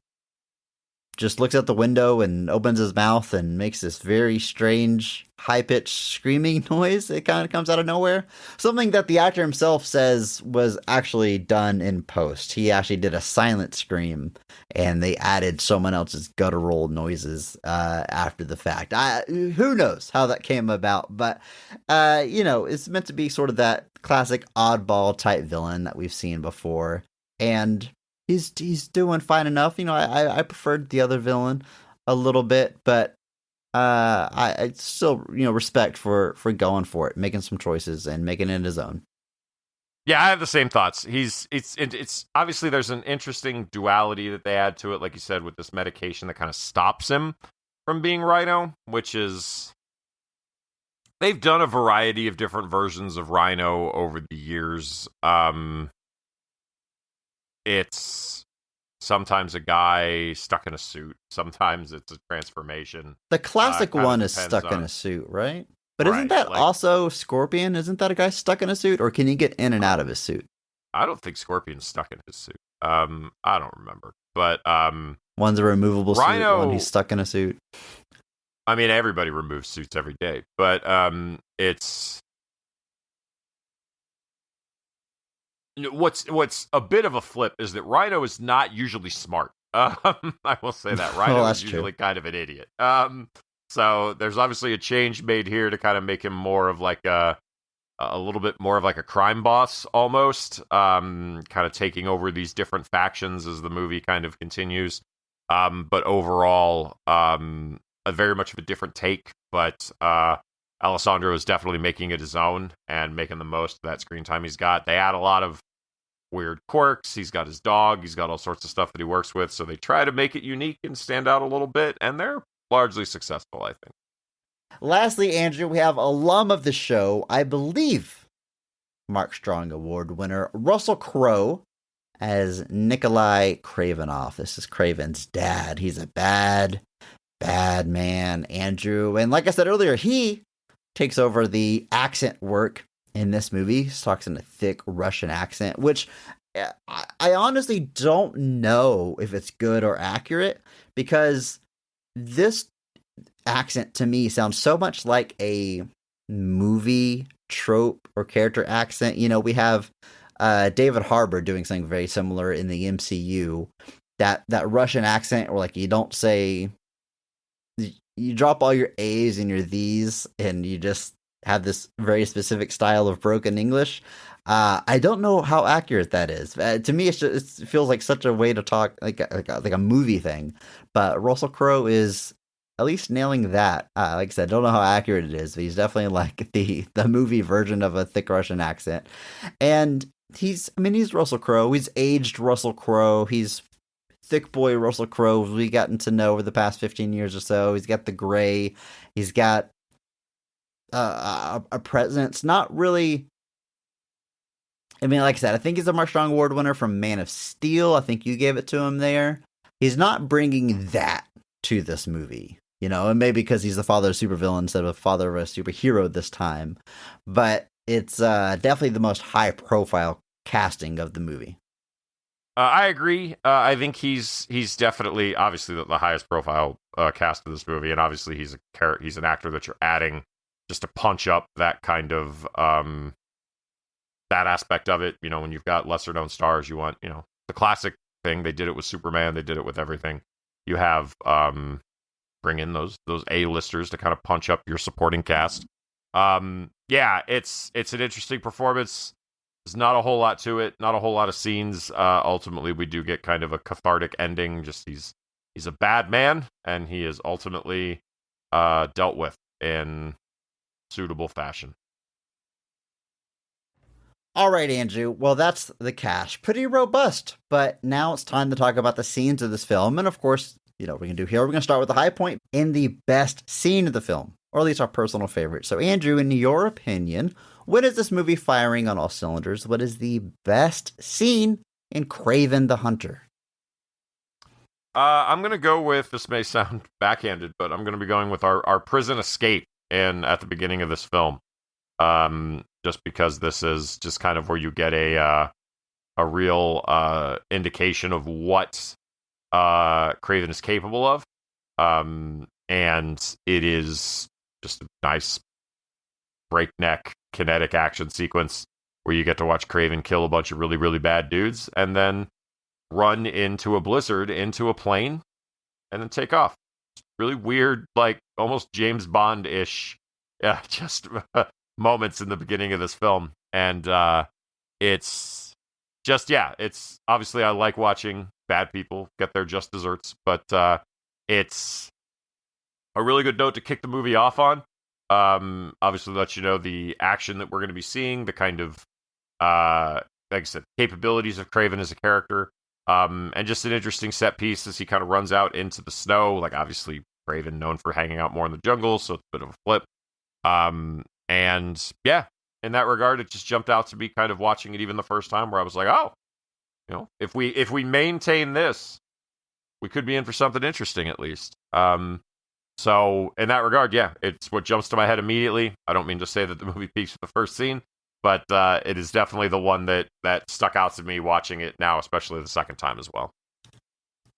just looks out the window and opens his mouth and makes this very strange, high-pitched screaming noise. It kind of comes out of nowhere. Something that the actor himself says was actually done in post. He actually did a silent scream, and they added someone else's guttural noises after the fact. Who knows how that came about, but it's meant to be sort of that classic oddball type villain that we've seen before, and he's doing fine enough. I preferred the other villain a little bit, but I still respect for going for it, making some choices and making it his own. Yeah, I have the same thoughts. It's obviously there's an interesting duality that they add to it, like you said, with this medication that kind of stops him from being Rhino, which is they've done a variety of different versions of Rhino over the years. It's sometimes a guy stuck in a suit. Sometimes it's a transformation. The classic one is stuck in a suit, right? But isn't that also Scorpion? Isn't that a guy stuck in a suit? Or can he get in and out of his suit? I don't think Scorpion's stuck in his suit. I don't remember. But one's a removable Rhino, suit, one he's stuck in a suit. I mean, everybody removes suits every day. But it's... What's a bit of a flip is that Rhino is not usually smart. I will say that. Rhino is usually kind of an idiot. So there's obviously a change made here to kind of make him more of like a little bit more of like a crime boss almost, kind of taking over these different factions as the movie kind of continues. But overall, a very much of a different take. But Alessandro is definitely making it his own and making the most of that screen time he's got. They add a lot of weird quirks. He's got his dog. He's got all sorts of stuff that he works with. So they try to make it unique and stand out a little bit. And they're largely successful, I think. Lastly, Andrew, we have alum of the show, I believe, Mark Strong Award winner, Russell Crowe as Nikolai Kravinoff. This is Kraven's dad. He's a bad man, Andrew. And like I said earlier, he takes over the accent work in this movie. He talks in a thick Russian accent, which I honestly don't know if it's good or accurate, because this accent to me sounds so much like a movie trope or character accent. We have David Harbour doing something very similar in the MCU. That Russian accent, or like you don't say you drop all your A's and your these, and you just have this very specific style of broken English. I don't know how accurate that is. To me, it feels like such a way to talk, like a movie thing. But Russell Crowe is at least nailing that. Like I said, I don't know how accurate it is, but he's definitely like the movie version of a thick Russian accent. And he's Russell Crowe. He's aged Russell Crowe. He's thick boy Russell Crowe we've gotten to know over the past 15 years or so. He's got the gray. He's got a presence. Not really. I mean, like I said, I think he's a Mark Strong Award winner from Man of Steel. I think you gave it to him there. He's not bringing that to this movie, you know, and maybe because he's the father of a supervillain instead of a father of a superhero this time. But it's definitely the most high-profile casting of the movie. I agree. I think he's definitely, obviously, the highest profile cast of this movie, and obviously he's an actor that you're adding just to punch up that kind of that aspect of it. You know, when you've got lesser known stars, you want, you know, the classic thing. They did it with Superman. They did it with everything. You have bring in those A-listers to kind of punch up your supporting cast. Yeah, it's an interesting performance. There's not a whole lot to it, not a whole lot of scenes. Ultimately, we do get kind of a cathartic ending. Just he's a bad man, and he is ultimately dealt with in suitable fashion. All right, Andrew. Well, that's the cast. Pretty robust. But now it's time to talk about the scenes of this film. And of course, you know what we're going to do here. We're going to start with the high point in the best scene of the film, or at least our personal favorite. So, Andrew, in your opinion, what is this movie firing on all cylinders? What is the best scene in Kraven the Hunter? I'm going to go with, this may sound backhanded, but I'm going to be going with our prison escape at the beginning of this film. Just because this is just kind of where you get a real indication of what Kraven is capable of. And it is just a nice breakneck kinetic action sequence where you get to watch Kraven kill a bunch of really, really bad dudes and then run into a blizzard, into a plane, and then take off. It's really weird, like almost James Bond-ish, just moments in the beginning of this film. And it's just, it's obviously, I like watching bad people get their just desserts, but it's a really good note to kick the movie off on. Obviously let you know the action that we're going to be seeing, the kind of like I said, capabilities of Kraven as a character, and just an interesting set piece as he kind of runs out into the snow. Like, obviously Kraven known for hanging out more in the jungle, so it's a bit of a flip. And yeah, in that regard, it just jumped out to me kind of watching it even the first time, where I was like, oh, you know, if we maintain this, we could be in for something interesting at least. So in that regard, yeah, it's what jumps to my head immediately. I don't mean to say that the movie peaks with the first scene, but it is definitely the one that stuck out to me watching it now, especially the second time as well.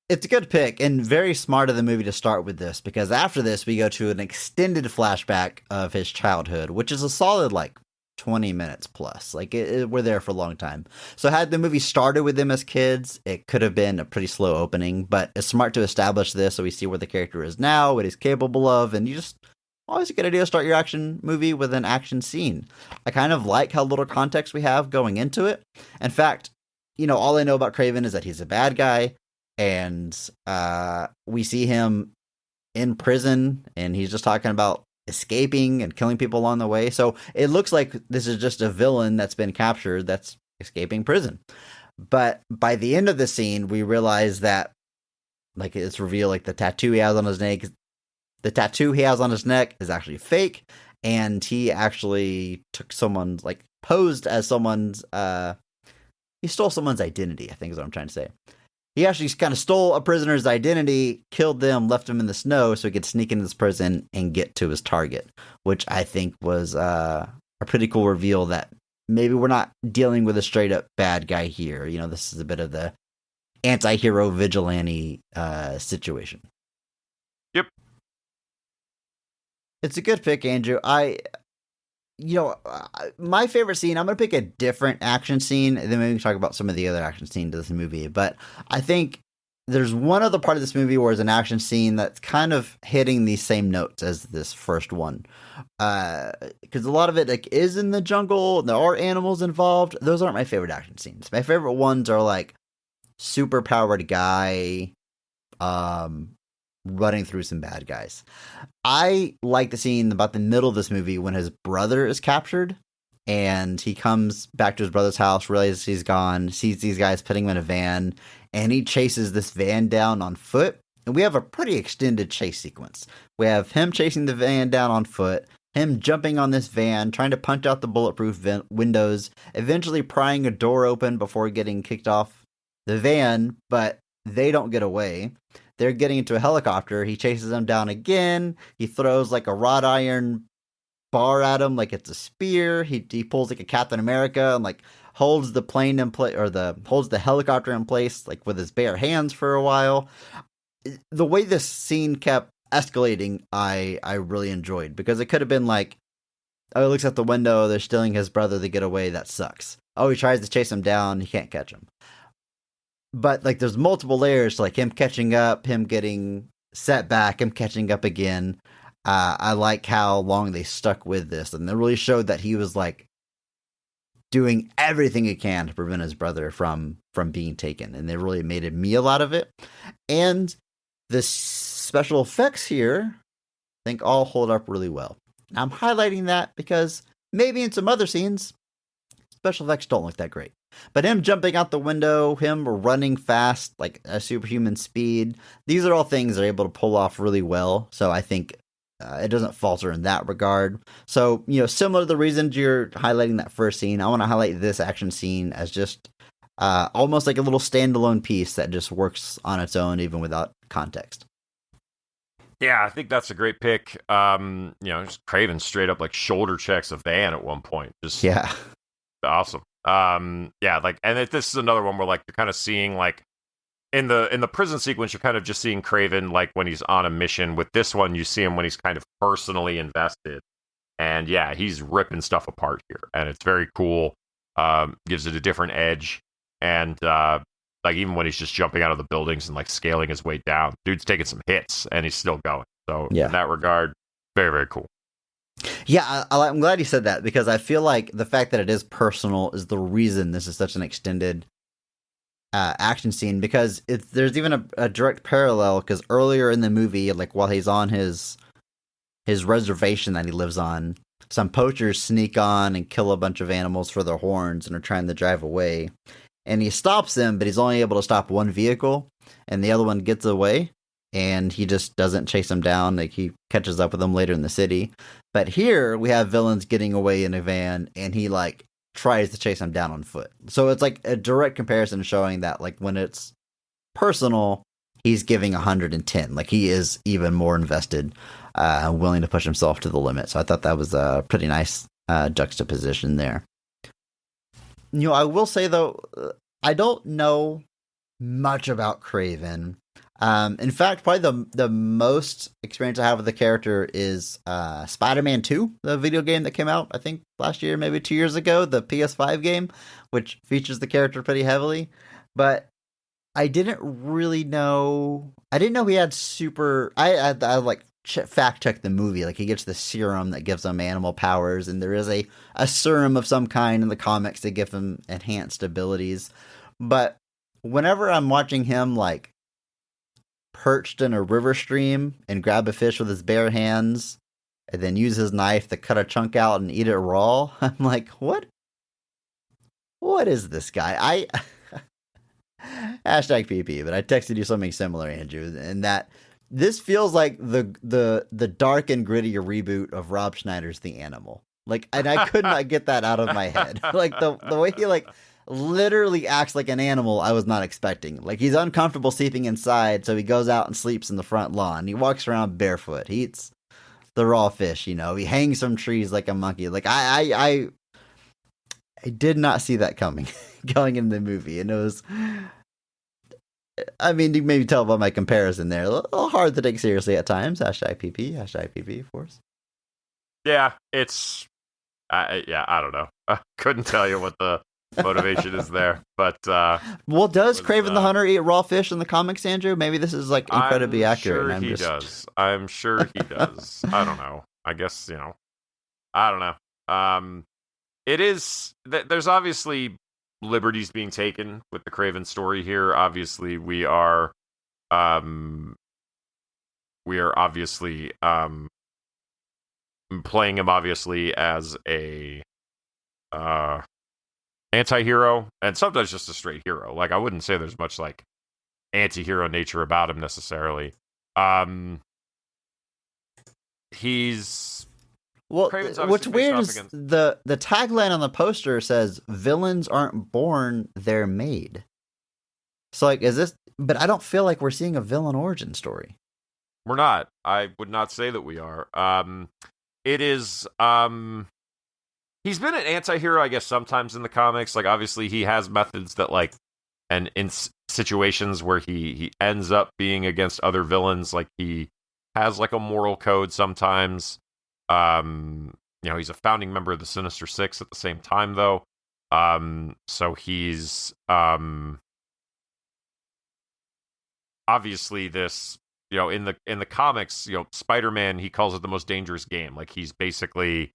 It's a good pick and very smart of the movie to start with this, because after this, we go to an extended flashback of his childhood, which is a solid, 20 minutes plus. We're there for a long time. So had the movie started with them as kids, it could have been a pretty slow opening, but it's smart to establish this so we see where the character is now, what he's capable of, and you just always a good idea to start your action movie with an action scene. I kind of like how little context we have going into it. In fact, all I know about Kraven is that he's a bad guy, and we see him in prison, and he's just talking about escaping and killing people along the way. So it looks like this is just a villain that's been captured that's escaping prison. But by the end of the scene, we realize that, it's revealed, the tattoo he has on his neck, is actually fake, and he actually took someone's, posed as someone's, he stole someone's identity, I think is what I'm trying to say. He actually kind of stole a prisoner's identity, killed them, left them in the snow so he could sneak into this prison and get to his target, which I think was a pretty cool reveal that maybe we're not dealing with a straight up bad guy here. This is a bit of the anti-hero vigilante situation. Yep. It's a good pick, Andrew. My favorite scene, I'm going to pick a different action scene, and then maybe we can talk about some of the other action scenes of this movie. But I think there's one other part of this movie where there's an action scene that's kind of hitting these same notes as this first one. Because a lot of it like is in the jungle, there are animals involved. Those aren't my favorite action scenes. My favorite ones are like super powered guy running through some bad guys. I like the scene about the middle of this movie when his brother is captured and he comes back to his brother's house, realizes he's gone, sees these guys putting him in a van, and he chases this van down on foot. And we have a pretty extended chase sequence. We have him chasing the van down on foot, him jumping on this van, trying to punch out the bulletproof windows, eventually prying a door open before getting kicked off the van, but they don't get away. They're getting into a helicopter. He chases them down again. He throws like a wrought iron bar at him like it's a spear. He pulls like a Captain America and like holds the plane in place, or holds the helicopter in place like with his bare hands for a while. The way this scene kept escalating, I really enjoyed, because it could have been like, oh, he looks out the window, they're stealing his brother, they get away, that sucks. Oh, he tries to chase him down, he can't catch him. But like there's multiple layers to like him catching up, him getting set back, him catching up again. I like how long they stuck with this, and they really showed that he was like doing everything he can to prevent his brother from being taken, and they really made a meal out of it. And the special effects here, I think, all hold up really well. I'm highlighting that because maybe in some other scenes, special effects don't look that great. But him jumping out the window, him running fast, like a superhuman speed, these are all things they're able to pull off really well. So I think it doesn't falter in that regard. So, similar to the reasons you're highlighting that first scene, I want to highlight this action scene as just almost like a little standalone piece that just works on its own, even without context. Yeah, I think that's a great pick. Just Kraven straight up like shoulder checks a van at one point. Just awesome. And this is another one where like you're kind of seeing like in the prison sequence, you're kind of just seeing Kraven like when he's on a mission. With this one, you see him when he's kind of personally invested, and yeah, he's ripping stuff apart here, and it's very cool. Gives it a different edge, and like even when he's just jumping out of the buildings and like scaling his way down, dude's taking some hits and he's still going. So in that regard, very, very cool. Yeah, I'm glad you said that, because I feel like the fact that it is personal is the reason this is such an extended action scene, because there's even a direct parallel, because earlier in the movie, like while he's on his reservation that he lives on, some poachers sneak on and kill a bunch of animals for their horns and are trying to drive away. And he stops them, but he's only able to stop one vehicle, and the other one gets away. And he just doesn't chase them down. Like he catches up with them later in the city. But here we have villains getting away in a van, and he like tries to chase them down on foot. So it's like a direct comparison showing that like when it's personal, he's giving 110. Like he is even more invested, willing to push himself to the limit. So I thought that was a pretty nice juxtaposition there. I will say though, I don't know much about Kraven. In fact, probably the most experience I have with the character is Spider-Man 2, the video game that came out, I think, last year, maybe 2 years ago, the PS5 game, which features the character pretty heavily. But I didn't really know... I didn't know he had super... I like, fact-checked the movie. Like, he gets the serum that gives him animal powers, and there is a serum of some kind in the comics to give him enhanced abilities. But whenever I'm watching him, like, perched in a river stream and grab a fish with his bare hands and then use his knife to cut a chunk out and eat it raw, I'm like, what is this guy? Hashtag PP, but I texted you something similar, Andrew, and that this feels like the dark and gritty reboot of Rob Schneider's The Animal. Like, and I could not get that out of my head. Like the way he like literally acts like an animal, I was not expecting. Like, he's uncomfortable sleeping inside, so he goes out and sleeps in the front lawn. He walks around barefoot. He eats the raw fish, He hangs from trees like a monkey. Like, I did not see that coming going in the movie. And it was, I mean, you can maybe tell by my comparison there. A little hard to take seriously at times. Hashtag PP, of course. Yeah, it's, I don't know. I couldn't tell you what the Motivation is there, but Well, does was, Kraven the Hunter eat raw fish in the comics, Andrew? Maybe this is like incredibly accurate. Sure And he does. I'm sure he does. I don't know. I guess I don't know. It is. There's obviously liberties being taken with the Kraven story here. Obviously, we are obviously playing him obviously as a anti-hero, and sometimes just a straight hero. Like, I wouldn't say there's much like anti-hero nature about him necessarily. He's Well, Kraven's obviously what's faced weird off is against- the tagline on the poster says villains aren't born, they're made. So like, is this? But I don't feel like we're seeing a villain origin story. We're not. I would not say that we are. It is. He's been an anti-hero, I guess, sometimes in the comics. Like, obviously, he has methods that, like, and in situations where he ends up being against other villains, like, he has, like, a moral code sometimes. He's a founding member of the Sinister Six at the same time, though. So he's, obviously this, in the comics, Spider-Man, he calls it the most dangerous game. Like, he's basically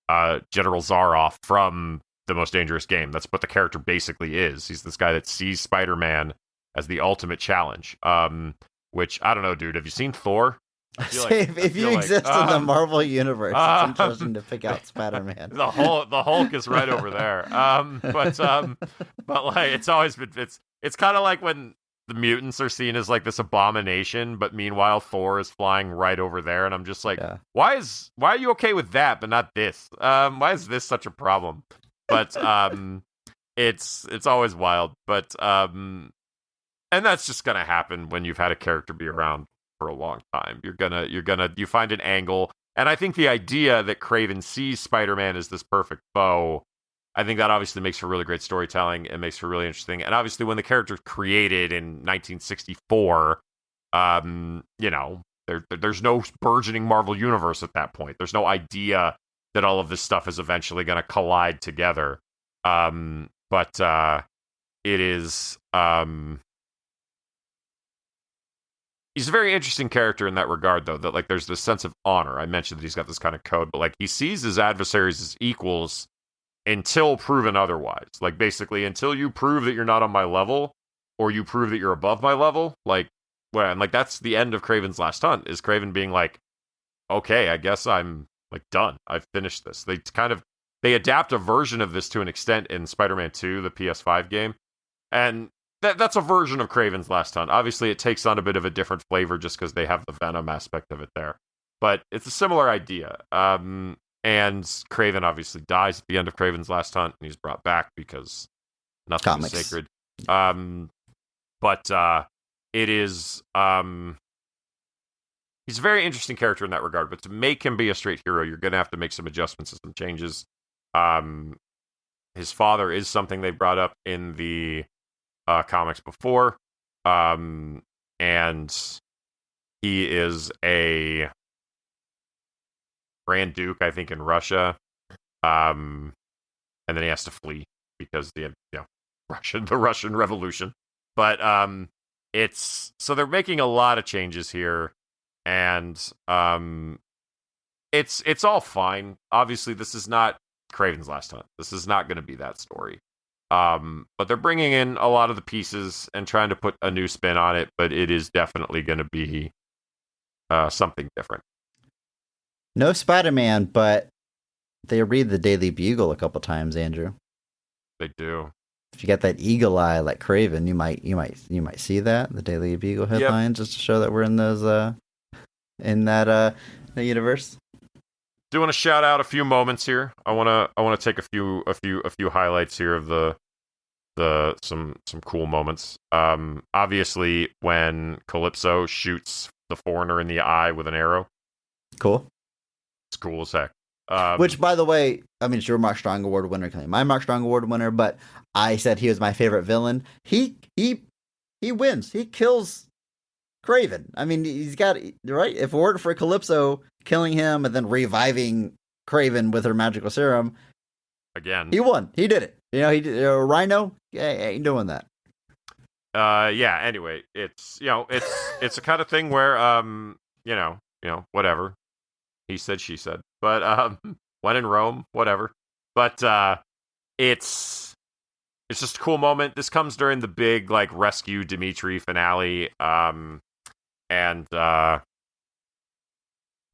General Zaroff from the most dangerous game. That's what the character basically is. He's this guy that sees Spider-Man as the ultimate challenge. Which, I don't know, dude. Have you seen Thor? If you exist in the Marvel universe, it's interesting to pick out Spider-Man. The Hulk is right over there. But like, it's always been, it's kind of like when the mutants are seen as like this abomination, but meanwhile Thor is flying right over there, and I'm just like, why are you okay with that but not this? Why is this such a problem? But it's always wild. But and that's just gonna happen when you've had a character be around for a long time. You find an angle, and I think the idea that Kraven sees Spider-Man as this perfect foe, I think that obviously makes for really great storytelling. It makes for really interesting. And obviously, when the character's created in 1964, there's no burgeoning Marvel universe at that point. There's no idea that all of this stuff is eventually going to collide together. But it is. He's a very interesting character in that regard, though. That like, there's this sense of honor. I mentioned that he's got this kind of code, but like, he sees his adversaries as equals until proven otherwise. Like, basically, until you prove that you're not on my level, or you prove that you're above my level. Like, and like, that's the end of Kraven's Last Hunt, is Kraven being like, okay, I guess I'm like done. I've finished this. They adapt a version of this to an extent in Spider-Man 2, the PS5 game, and that's a version of Kraven's Last Hunt. Obviously, it takes on a bit of a different flavor just because they have the Venom aspect of it there, but it's a similar idea. And Kraven obviously dies at the end of Kraven's Last Hunt, and he's brought back because nothing is sacred. But it is he's a very interesting character in that regard. But to make him be a straight hero, you're going to have to make some adjustments and some changes. His father is something they brought up in the comics before, and he is a Grand Duke, I think, in Russia, and then he has to flee because the Russian Revolution. But it's so they're making a lot of changes here, and it's all fine. Obviously, this is not Kraven's Last Hunt. This is not going to be that story. But they're bringing in a lot of the pieces and trying to put a new spin on it. But it is definitely going to be something different. No Spider-Man, but they read the Daily Bugle a couple times, Andrew. They do. If you got that eagle eye like Kraven, you might see that, the Daily Bugle headlines, just to show that we're in those the universe. Do want to shout out a few moments here. I want to take a few highlights here of some cool moments. Obviously when Calypso shoots the Foreigner in the eye with an arrow. Cool. It's cool as heck. Which, by the way, I mean, it's your Mark Strong Award winner, my Mark Strong Award winner, but I said he was my favorite villain. He wins. He kills Kraven. I mean, he's got, right? If it weren't for Calypso killing him and then reviving Kraven with her magical serum, again. He won. He did it. He did. Rhino ain't doing that. Yeah. Anyway, it's it's a kind of thing where whatever. He said, she said, but when in Rome, whatever. But it's just a cool moment. This comes during the big rescue Dimitri finale, and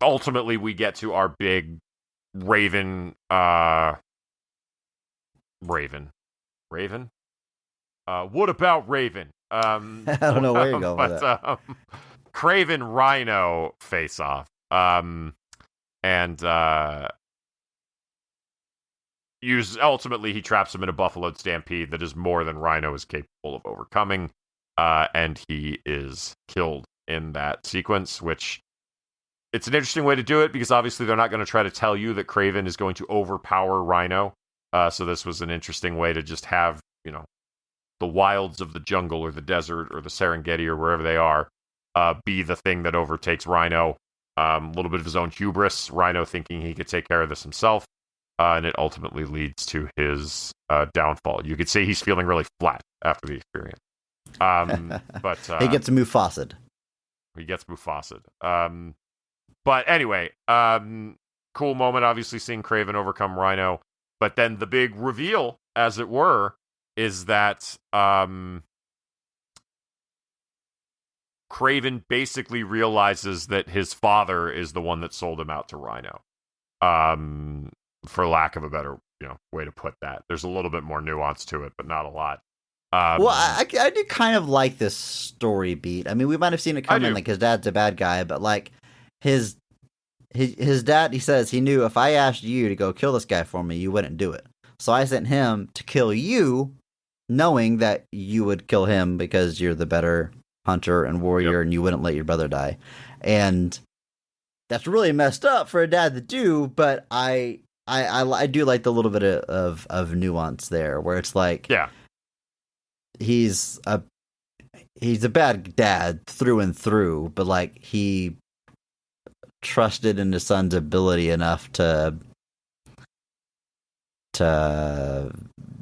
ultimately we get to our big Raven. What about Raven? I don't know where you're going with that. Kraven Rhino face off. Ultimately he traps him in a buffalo stampede that is more than Rhino is capable of overcoming, and he is killed in that sequence, which it's an interesting way to do it because obviously they're not going to try to tell you that Kraven is going to overpower Rhino, so this was an interesting way to just have the wilds of the jungle or the desert or the Serengeti or wherever they are be the thing that overtakes Rhino. A little bit of his own hubris, Rhino thinking he could take care of this himself, and it ultimately leads to his downfall. You could say he's feeling really flat after the experience. But he gets Mufasa'd. He gets Mufasa'd. But anyway, cool moment, obviously, seeing Kraven overcome Rhino. But then the big reveal, as it were, is that Kraven basically realizes that his father is the one that sold him out to Rhino. For lack of a better way to put that. There's a little bit more nuance to it, but not a lot. Well, I do kind of like this story beat. I mean, we might have seen it coming, his dad's a bad guy, but his dad, he says he knew if I asked you to go kill this guy for me, you wouldn't do it. So I sent him to kill you, knowing that you would kill him because you're the better hunter and warrior, and you wouldn't let your brother die. And that's really messed up for a dad to do, but I do like the little bit of nuance there, where it's he's a bad dad through and through, but he trusted in his son's ability enough to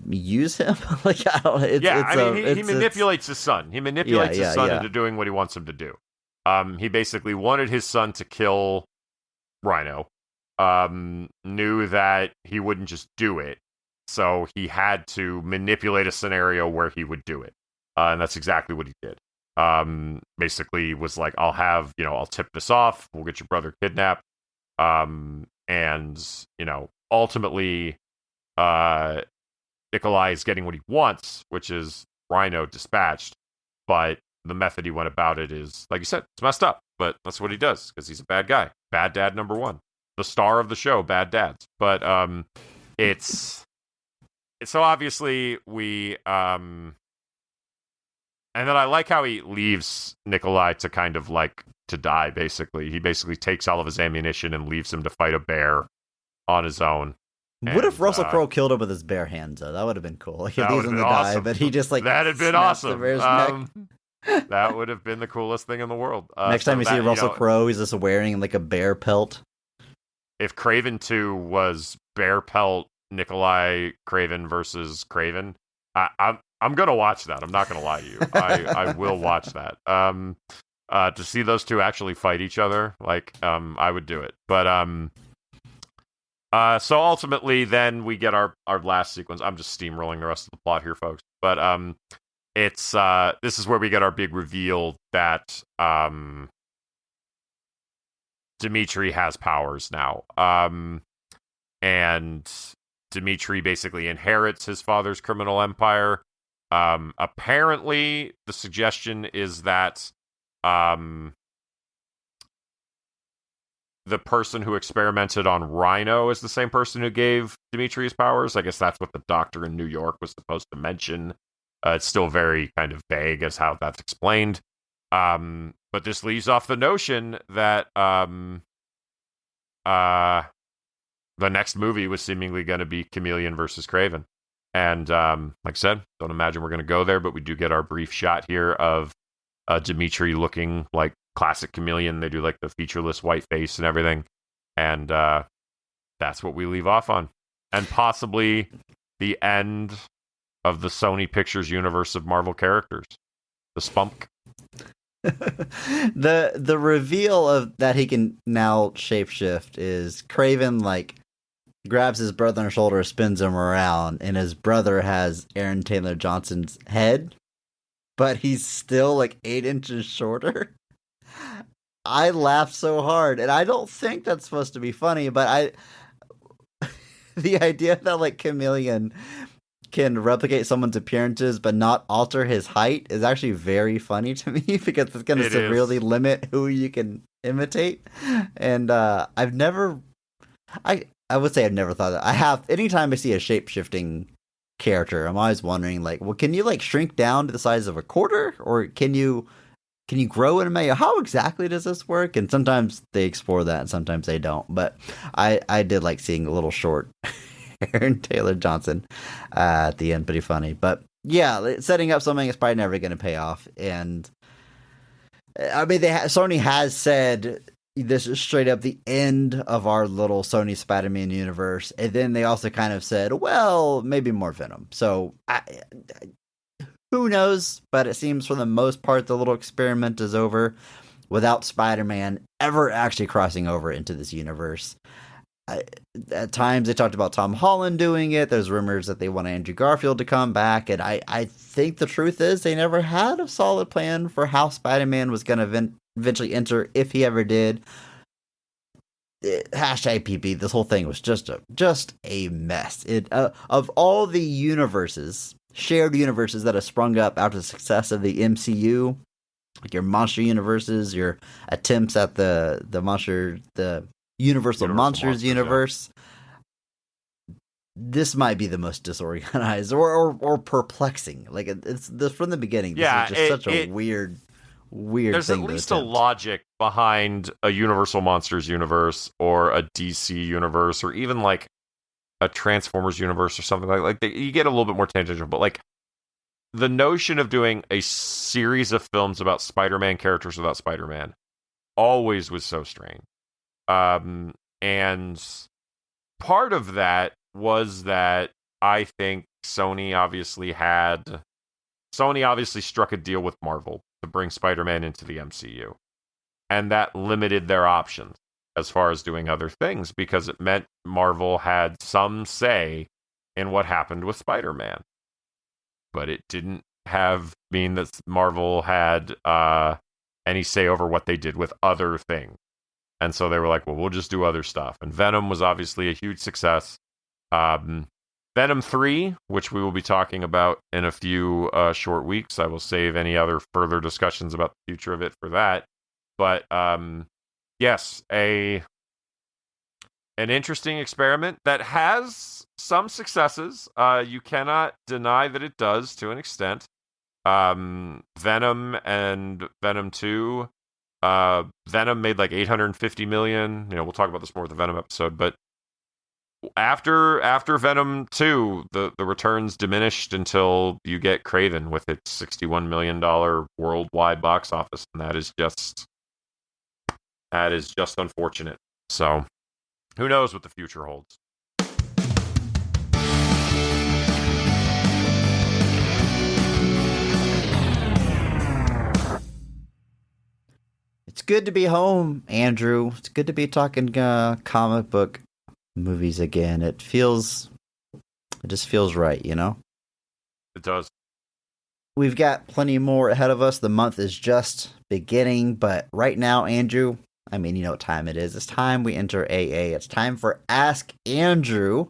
use him. He manipulates his son. He manipulates his son into doing what he wants him to do. He basically wanted his son to kill Rhino. Knew that he wouldn't just do it, so he had to manipulate a scenario where he would do it, and that's exactly what he did. Basically was I'll tip this off, we'll get your brother kidnapped, and ultimately Nikolai is getting what he wants, which is Rhino dispatched, but the method he went about it is, like you said, it's messed up, but that's what he does because he's a bad guy. Bad dad number one. The star of the show, Bad Dads. But it's so obviously we and then I like how he leaves Nikolai to kind of to die, basically. He basically takes all of his ammunition and leaves him to fight a bear on his own. What if Russell Crowe killed him with his bare hands, though? That would have been cool. He leaves him to die, but he just that had been awesome. That would have been the coolest thing in the world. Next time you see Russell Crowe, he's just wearing a bear pelt. If Kraven 2 was bear pelt Nikolai Kraven versus Kraven, I'm gonna watch that. I'm not gonna lie to you. I will watch that. To see those two actually fight each other, I would do it. But so ultimately, then we get our last sequence. I'm just steamrolling the rest of the plot here, folks. But it's this is where we get our big reveal that Dimitri has powers now. And Dimitri basically inherits his father's criminal empire. Apparently, the suggestion is that the person who experimented on Rhino is the same person who gave Dimitri his powers. I guess that's what the doctor in New York was supposed to mention. It's still very kind of vague as how that's explained. But this leaves off the notion that the next movie was seemingly going to be Chameleon versus Kraven. And like I said, don't imagine we're going to go there, but we do get our brief shot here of Dimitri looking like classic Chameleon. They do the featureless white face and everything. And that's what we leave off on. and possibly the end of the Sony Pictures universe of Marvel characters. The Spunk. The reveal of that he can now shapeshift is Kraven like grabs his brother on the shoulder, spins him around, and his brother has Aaron Taylor Johnson's head, but he's still like 8 inches shorter. I laughed so hard, and I don't think that's supposed to be funny, but the idea that like Chameleon can replicate someone's appearances but not alter his height is actually very funny to me because it's going to severely limit who you can imitate. And I would say I've never thought that. Anytime I see a shape-shifting character, I'm always wondering like, well, can you like shrink down to the size of a quarter, or can you grow in a mayo? How exactly does this work? And sometimes they explore that and sometimes they don't. But I did like seeing a little short Aaron Taylor Johnson at the end. Pretty funny. But yeah, setting up something is probably never going to pay off. And I mean, Sony has said this is straight up the end of our little Sony Spider-Man universe. And then they also kind of said, well, maybe more Venom. So who knows? But it seems for the most part, the little experiment is over without Spider-Man ever actually crossing over into this universe. At times they talked about Tom Holland doing it. There's rumors that they want Andrew Garfield to come back. And I think the truth is they never had a solid plan for how Spider-Man was going to eventually enter, if he ever did. Hashtag PP. This whole thing was just a mess. Of all the universes, shared universes that have sprung up after the success of the MCU, like your monster universes, your attempts at the Universal Monsters universe. Yeah. This might be the most disorganized or perplexing. Like it's from the beginning. This is just such a weird There's thing. There's at least a logic behind a Universal Monsters universe or a DC universe or even like a Transformers universe or something you get a little bit more tangential, but like the notion of doing a series of films about Spider-Man characters without Spider-Man always was so strange. And part of that was that I think Sony obviously struck a deal with Marvel to bring Spider-Man into the MCU. And that limited their options as far as doing other things because it meant Marvel had some say in what happened with Spider-Man. But it didn't mean that Marvel had any say over what they did with other things. And so they were like, well, we'll just do other stuff. And Venom was obviously a huge success. Venom 3, which we will be talking about in a few short weeks. I will save any other further discussions about the future of it for that. But yes, an interesting experiment that has some successes. You cannot deny that it does to an extent. Venom and Venom 2... Venom made like $850 million. We'll talk about this more with the Venom episode, but after Venom 2, the returns diminished until you get Kraven with its $61 million worldwide box office, and that is just unfortunate. So who knows what the future holds. It's good to be home, Andrew. It's good to be talking comic book movies again. It just feels right, you know? It does. We've got plenty more ahead of us. The month is just beginning, but right now, Andrew, I mean, you know what time it is. It's time we enter AA. It's time for Ask Andrew.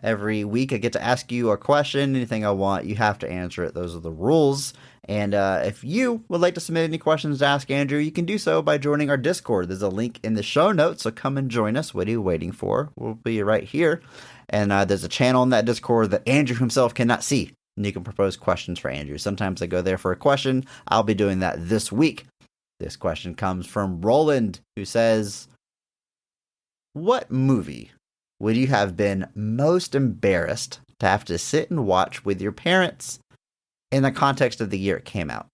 Every week I get to ask you a question, anything I want, you have to answer it. Those are the rules. And if you would like to submit any questions to Ask Andrew, you can do so by joining our Discord. There's a link in the show notes, so come and join us. What are you waiting for? We'll be right here. And there's a channel in that Discord that Andrew himself cannot see, and you can propose questions for Andrew. Sometimes I go there for a question. I'll be doing that this week. This question comes from Roland, who says, what movie would you have been most embarrassed to have to sit and watch with your parents in the context of the year it came out?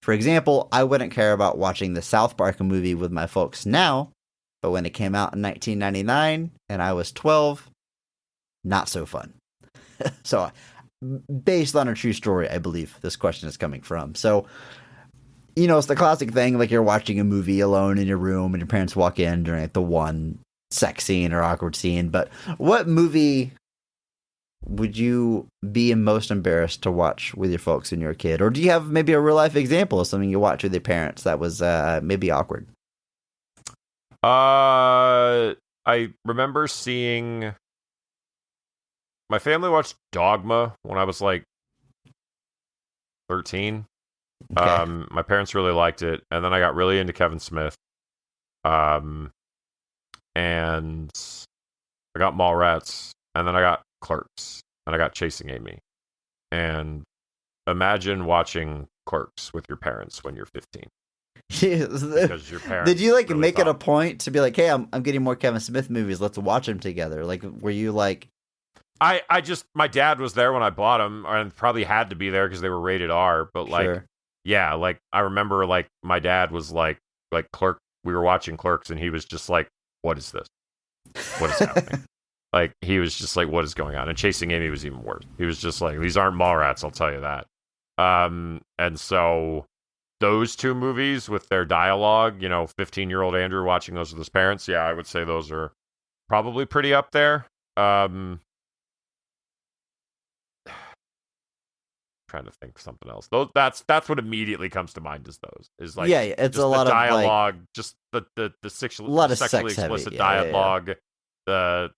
For example, I wouldn't care about watching the South Park movie with my folks now, but when it came out in 1999 and I was 12, not so fun. So, based on a true story, I believe this question is coming from. So, it's the classic thing, like you're watching a movie alone in your room and your parents walk in during like, the one sex scene or awkward scene. But what movie would you be most embarrassed to watch with your folks when you're a kid? Or do you have maybe a real life example of something you watched with your parents that was maybe awkward? I remember seeing my family watched Dogma when I was like 13. Okay. My parents really liked it, and then I got really into Kevin Smith. And I got Mallrats, and then I got Clerks, and I got Chasing Amy. And imagine watching Clerks with your parents when you're 15. Because your parents Did you like really make it a thought- point to be like, hey, I'm getting more Kevin Smith movies, let's watch them together? Like, were you like, I just, my dad was there when I bought them, and probably had to be there because they were rated R, but like, sure. yeah, like I remember like my dad was like Clerk, we were watching Clerks, and he was just like, what is this? What is happening? Like, he was just like, what is going on? And Chasing Amy was even worse. He was just like, these aren't Mallrats, I'll tell you that. And so those two movies with their dialogue, 15-year-old Andrew watching those with his parents, yeah, I would say those are probably pretty up there. Trying to think of something else. That's what immediately comes to mind is those. Is like, yeah, it's just a lot the of like, dialogue, just the a lot of sexually sex heavy, explicit yeah. dialogue, the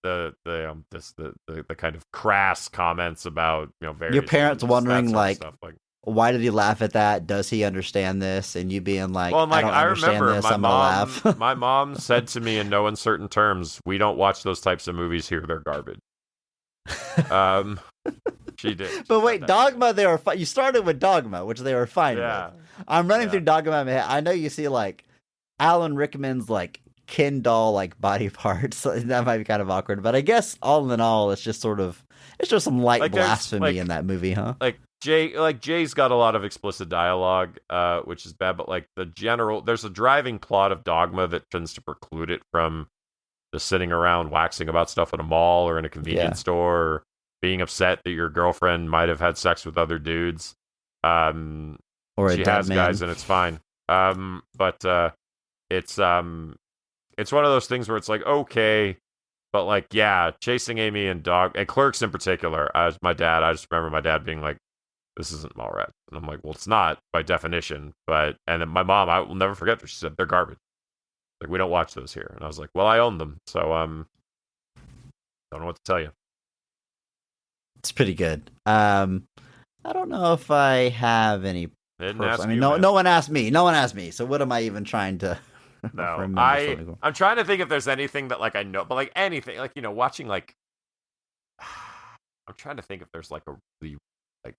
kind of crass comments about various your parents things, wondering that sort of like, stuff. Like, why did he laugh at that? Does he understand this? And you being like, well, and like, I don't I understand remember this. my I'm gonna mom, laugh. my mom said to me in no uncertain terms, "We don't watch those types of movies here. They're garbage." She did. She But said wait, that. Dogma, they were you started with Dogma, which they were fine Yeah. with. I'm running Yeah. through Dogma in my head. I know you see like Alan Rickman's like Ken doll like body parts. That might be kind of awkward, but I guess all in all, it's just some light Like, there's, blasphemy like- in that movie, huh? Like Jay's got a lot of explicit dialogue, which is bad, but like there's a driving plot of Dogma that tends to preclude it from the sitting around waxing about stuff at a mall or in a convenience store, or being upset that your girlfriend might have had sex with other dudes. Or a She dead has man. guys and it's fine. But it's one of those things where it's like, okay, but like, yeah, Chasing Amy and Clerks in particular, I just remember my dad being like, this isn't Mallrats. And I'm like, well, it's not by definition. And then my mom, I will never forget her. She said, they're garbage. Like, we don't watch those here. And I was like, well, I own them. So, don't know what to tell you. It's pretty good. I don't know if I have any. Didn't Personal, ask I mean, you, no man. one asked me. No one asked me. So what am I even trying to? No, remember something? I'm trying to think if there's anything that like I know, but like anything, like watching like, I'm trying to think if there's like a really like,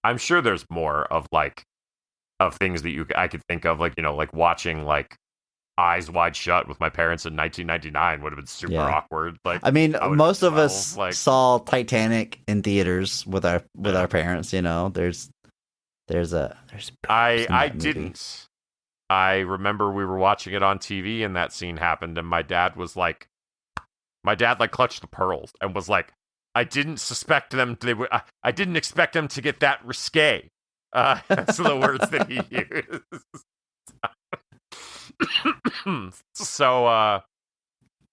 I'm sure there's more of like of things that I could think of, like like watching like Eyes Wide Shut with my parents in 1999 would have been super Yeah. awkward. Like, I mean, I would've most been of us 12, like- saw Titanic in theaters with our parents. There's boobs in I that movie. didn't. I remember we were watching it on TV and that scene happened, and my dad like clutched the pearls and was like, I didn't suspect them. I didn't expect them to get that risque. That's the words that he used. So,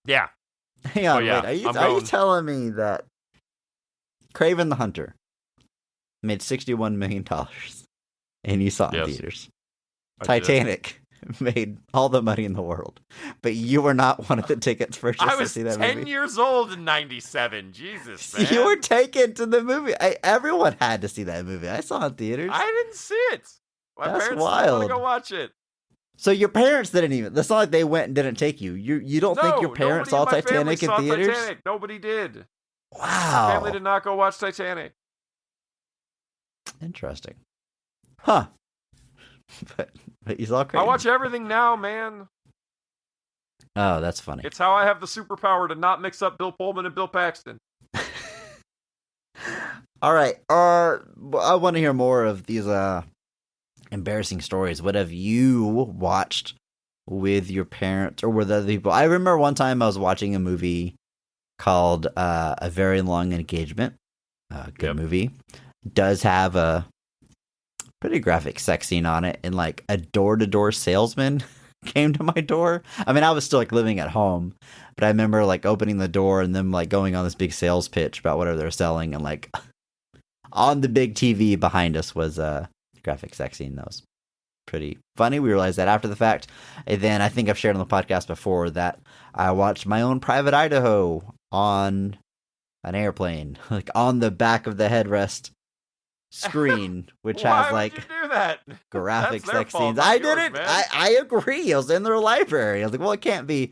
yeah. Hang on, Oh, yeah, wait. I'm Are you going- telling me that Kraven the Hunter made $61 million and you saw it in Yes, theaters? I did. Titanic made all the money in the world, but you were not one of the tickets purchased I to was see that 10 movie. years old in 97. Jesus, man. You were taken to the movie. Everyone had to see that movie. I saw it in theaters. I didn't see it. My That's parents didn't want wild. to go watch it. So your parents didn't even. It's not like they went and didn't take you. You don't think your parents saw nobody in my family Titanic in saw theaters? Titanic. Nobody did. My Wow. family did not go watch Titanic. Interesting. Huh. But you saw Kraven. I watch everything now, man. Oh, that's funny. It's how I have the superpower to not mix up Bill Pullman and Bill Paxton. All right. I want to hear more of these embarrassing stories. What have you watched with your parents or with other people? I remember one time I was watching a movie called A Very Long Engagement. Good Yep. movie. Does have a pretty graphic sex scene on it, and like a door-to-door salesman came to my door. I mean, I was still like living at home, but I remember like opening the door and them like going on this big sales pitch about whatever they're selling, and like on the big TV behind us was a graphic sex scene. That was pretty funny. We realized that after the fact. And then I think I've shared on the podcast before that I watched My Own Private Idaho on an airplane, like on the back of the headrest screen, which Why has would like you do that? graphic That's their sex fault, scenes. not I yours, didn't. man. I agree. I was in their library. I was like, well, it can't be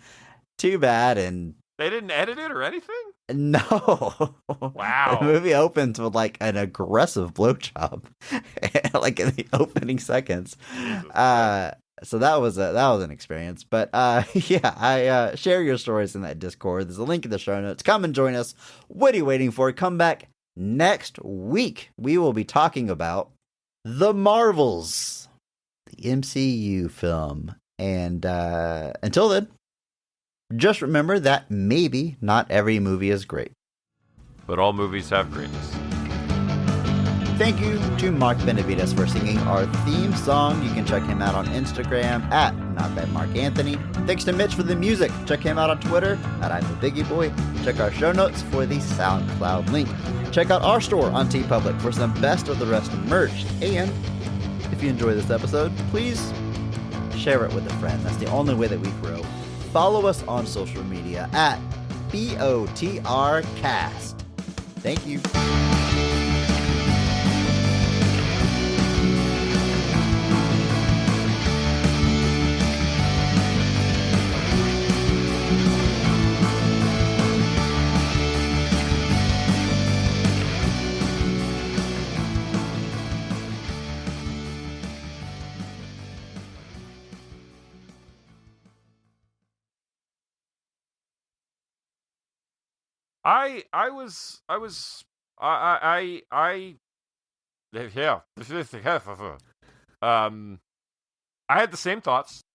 too bad. And They didn't edit it or anything? no, Wow. the movie opens with like an aggressive blowjob, like in the opening seconds. Jesus. So that was an experience. But yeah, I share your stories in that Discord. There's a link in the show notes. Come and join us. What are you waiting for? Come back next week. We will be talking about The Marvels, the MCU film. And until then, just remember that maybe not every movie is great. But all movies have greatness. Thank you to Mark Benavides for singing our theme song. You can check him out on Instagram at NotBadMarkAnthony. Thanks to Mitch for the music. Check him out on Twitter at I'm a Biggie Boy. Check our show notes for the SoundCloud link. Check out our store on TeePublic for some Best of the Rest merch. And if you enjoy this episode, please share it with a friend. That's the only way that we grow. Follow us on social media at BOTRcast. Thank you. I yeah. I had the same thoughts